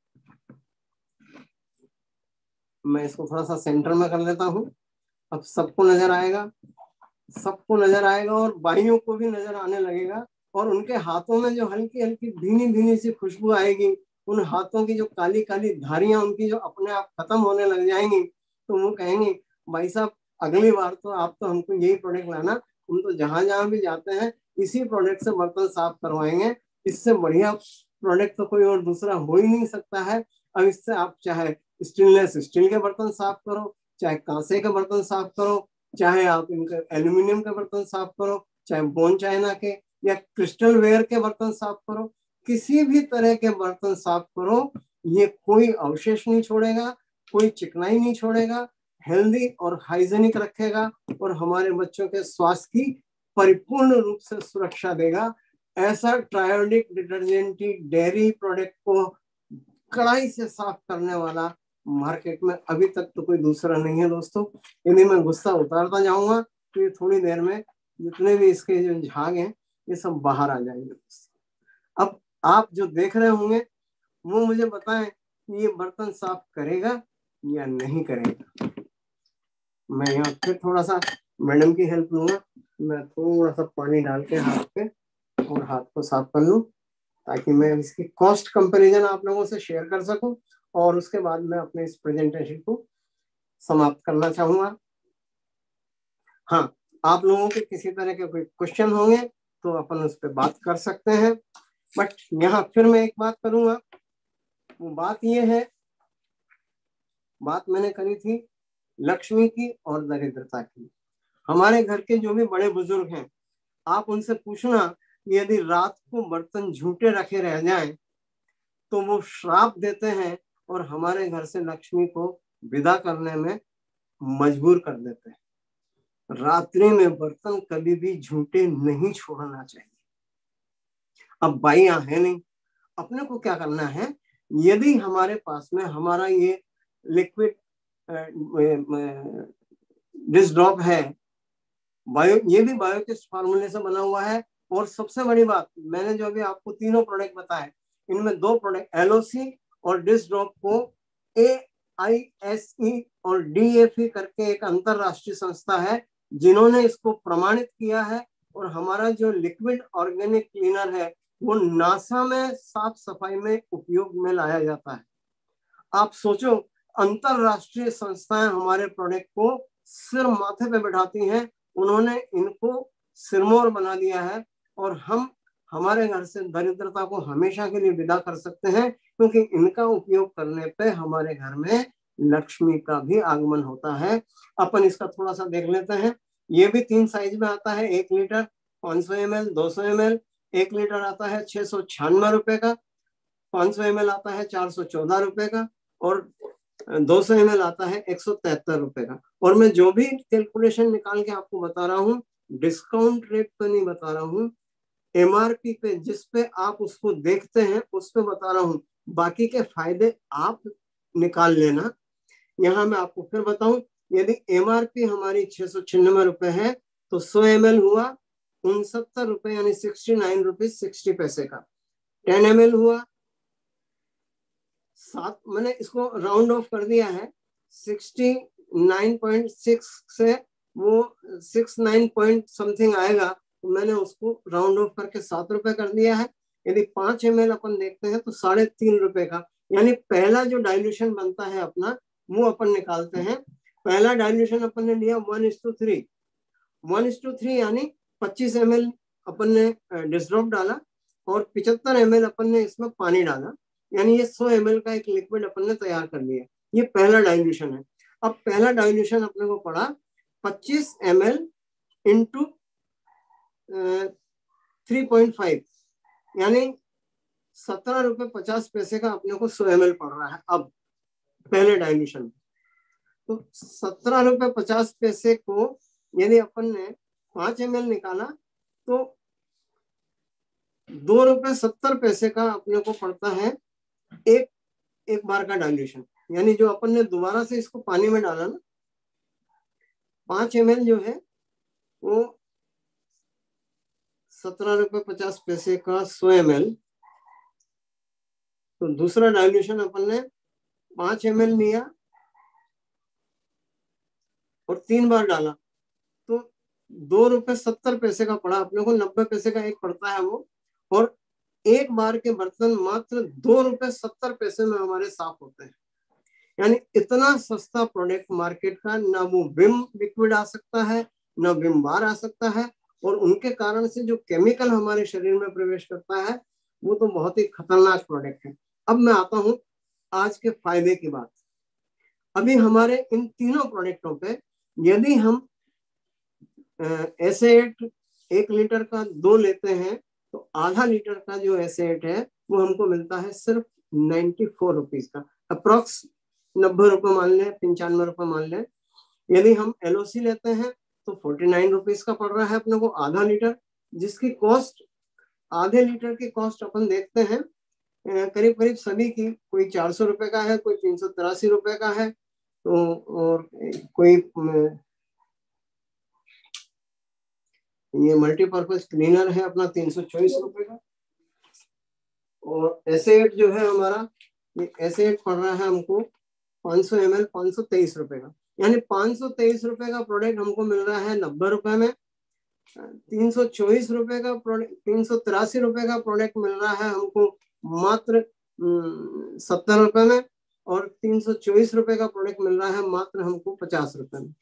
मैं इसको थोड़ा सा सेंटर में कर लेता हूँ। अब सबको नजर आएगा, सबको नजर आएगा और बाइयों को भी नजर आने लगेगा। और उनके हाथों में जो हल्की हल्की भीनी भीनी सी खुशबू आएगी, उन हाथों की जो काली काली धारियां उनकी जो अपने आप खत्म होने लग जाएंगी, तो वो कहेंगे भाई साहब अगली बार तो आप तो हमको यही प्रोडक्ट लाना, हम तो जहां जहां भी जाते हैं इसी प्रोडक्ट से बर्तन साफ करवाएंगे, इससे बढ़िया प्रोडक्ट तो कोई और दूसरा हो ही नहीं सकता है। अब इससे आप चाहे स्टेनलेस स्टील के बर्तन साफ करो, चाहे कांसे के बर्तन साफ करो, चाहे आप इनके एल्यूमिनियम के बर्तन साफ करो, चाहे बोन चाइना के या क्रिस्टल वेयर के बर्तन साफ करो, किसी भी तरह के बर्तन साफ करो, ये कोई अवशेष नहीं छोड़ेगा, कोई चिकनाई नहीं छोड़ेगा, हेल्दी और हाइजेनिक रखेगा और हमारे बच्चों के स्वास्थ्य की परिपूर्ण रूप से सुरक्षा देगा। ऐसा ट्रायोडिक डिटर्जेंटी डेयरी प्रोडक्ट को कड़ाई से साफ करने वाला मार्केट में अभी तक तो कोई दूसरा नहीं है दोस्तों। यदि मैं गुस्सा उतारता जाऊंगा तो ये थोड़ी देर में जितने भी इसके जो झाग हैं ये सब बाहर आ जाएंगे दोस्तों। अब आप जो देख रहे होंगे वो मुझे बताएं कि ये बर्तन साफ करेगा या नहीं करेगा। मैं यहाँ फिर थोड़ा सा मैडम की हेल्प लूंगा, मैं थोड़ा सा पानी डाल के हाथ पे और हाथ को साफ कर लूं ताकि मैं इसकी कॉस्ट कंपैरिजन आप लोगों से शेयर कर सकूं और उसके बाद मैं अपने इस प्रेजेंटेशन को समाप्त करना चाहूंगा। हाँ, आप लोगों के किसी तरह के कोई क्वेश्चन होंगे तो अपन उस पर बात कर सकते हैं। बट यहाँ फिर मैं एक बात करूंगा, वो बात ये है, बात मैंने करी थी लक्ष्मी की और दरिद्रता की। हमारे घर के जो भी बड़े बुजुर्ग हैं आप उनसे पूछना यदि रात को बर्तन झूठे रखे रह जाएं तो वो श्राप देते हैं और हमारे घर से लक्ष्मी को विदा करने में मजबूर कर देते हैं। रात्रि में बर्तन कभी भी झूठे नहीं छोड़ना चाहिए। अब बाइयां है नहीं, अपने को क्या करना है, यदि हमारे पास में हमारा ये लिक्विड डिश ड्रॉप है, बायो, ये भी बायोटिस्ट फार्मूले से बना हुआ है। और सबसे बड़ी बात, मैंने जो अभी आपको तीनों प्रोडक्ट बताए इनमें दो प्रोडक्ट एलओसी और डिश ड्रॉप को AISE और DFE करके एक अंतरराष्ट्रीय संस्था है जिन्होंने इसको प्रमाणित किया है। और हमारा जो लिक्विड ऑर्गेनिक क्लीनर है वो नासा में साफ सफाई में उपयोग में लाया जाता है। आप सोचो, अंतरराष्ट्रीय संस्थाएं हमारे प्रोडक्ट को सिर माथे पे बैठाती हैं, उन्होंने इनको सिरमौर बना दिया है और हम हमारे घर से दरिद्रता को हमेशा के लिए विदा कर सकते हैं क्योंकि इनका उपयोग करने पे हमारे घर में लक्ष्मी का भी आगमन होता है। अपन इसका थोड़ा सा देख लेते हैं। ये भी 3 साइज में आता है, 1 लीटर, 500 ml, 200 ml। 1 लीटर आता है 696 रुपए का, 500 ml आता है 414 रुपए का और 200 ml आता है 173 रुपए का। और मैं जो भी कैलकुलेशन निकाल के आपको बता रहा हूँ डिस्काउंट रेट पे नहीं बता रहा हूँ, MRP पे जिस पे आप उसको देखते हैं उस पे बता रहा हूँ। बाकी के फायदे आप निकाल लेना। यहाँ मैं आपको फिर बताऊं, यदि MRP हमारी 696 रुपए है तो 100 ml हुआ 69 रुपए यानी 69 रुपीज 60 पैसे का। 10 ml हुआ 7, मैंने इसको राउंड ऑफ कर दिया है 69.6 से वो 69 पॉइंट समथिंग आएगा तो मैंने उसको राउंड ऑफ करके 7 रुपए कर दिया है। यदि 5 ml अपन देखते हैं तो 3.5 रुपए का, यानी पहला जो डाइल्यूशन बनता है अपना वो अपन निकालते हैं। पहला डाइल्यूशन अपन ने लिया 1:3, 1:3 यानी 25 ml अपन ने डिस्ड्रॉप डाला और 75 ml अपन ने इसमें पानी डाला। यानी ये 100 ml का एक लिक्विड अपन ने तैयार कर लिया। ये पहला डाइल्यूशन है। अब पहला डाइल्यूशन अपने को पड़ा 25 ml इंटू 3.5, यानी 17 रुपए 50 पैसे का अपने को 100 ml पड़ रहा है अब पहले डाइल्यूशन में। तो 17 रुपए 50 पैसे को यदि अपन ने 5 ml निकाला तो 2 रुपए 70 पैसे का अपने को पड़ता है एक बार का डाइल्यूशन। यानी जो अपन ने दोबारा से इसको पानी में डाला ना, 5 ml जो है वो 17 रुपए 50 पैसे का 100 ml, तो दूसरा डाइल्यूशन अपन ने 5 ml लिया और 3 बार डाला तो 2 रुपए 70 पैसे का पड़ा अपने को। 90 पैसे का एक पड़ता है वो, और एक बार के बर्तन मात्र 2 रुपए 70 पैसे में हमारे साफ होते हैं। यानी इतना सस्ता प्रोडक्ट मार्केट का ना वो विम लिक्विड आ सकता है, ना विम बार आ सकता है, और उनके कारण से जो केमिकल हमारे शरीर में प्रवेश करता है वो तो बहुत ही खतरनाक प्रोडक्ट है। अब मैं आता हूं आज के फायदे की बात। अभी हमारे इन तीनों प्रोडक्टों पे यदि हम एसेट 1 लीटर का 2 लेते हैं तो आधा लीटर का जो एसेट है वो हमको मिलता है सिर्फ 94 रुपीज का, अप्रोक्स 90 रुपए मान लें, 95 रुपए मान लें। यदि हम एलओसी लेते हैं तो 49 रुपीज का पड़ रहा है अपने को आधा लीटर, जिसकी कॉस्ट आधे लीटर की कॉस्ट अपन देखते हैं करीब करीब सभी की, कोई 400 रुपए का है, कोई 383 रुपए का है, तो और कोई ये मल्टीपर्पज क्लीनर है अपना 324 रुपए का। और एसेट जो है हमारा, ये एसेट पड़ रहा है हमको 500 ml 523 रुपए का। यानी 523 रुपए का प्रोडक्ट हमको मिल रहा है 90 रुपए में। 324 रुपए का प्रोडक्ट, 383 रुपए का प्रोडक्ट मिल रहा है हमको मात्र 70 रुपए में, और 324 रुपए का प्रोडक्ट मिल रहा है मात्र हमको 50 रुपए में।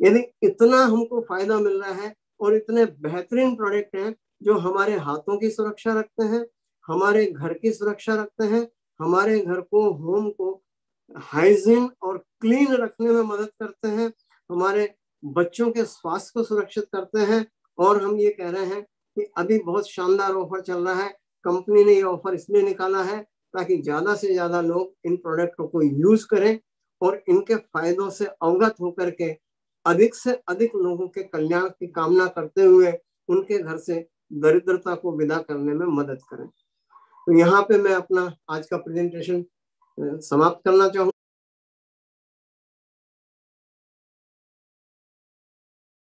यदि इतना हमको फायदा मिल रहा है और इतने बेहतरीन प्रोडक्ट हैं जो हमारे हाथों की सुरक्षा रखते हैं, हमारे घर की सुरक्षा रखते हैं, हमारे घर को, होम को हाइजीन और क्लीन रखने में मदद करते हैं, हमारे बच्चों के स्वास्थ्य को सुरक्षित करते हैं। और हम ये कह रहे हैं कि अभी बहुत शानदार ऑफर चल रहा है। कंपनी ने ये ऑफर इसलिए निकाला है ताकि ज्यादा से ज्यादा लोग इन प्रोडक्टों को यूज करें और इनके फायदों से अवगत होकर के अधिक से अधिक लोगों के कल्याण की कामना करते हुए उनके घर से दरिद्रता को विदा करने में मदद करें। तो यहाँ पे मैं अपना आज का प्रेजेंटेशन समाप्त करना चाहूँ।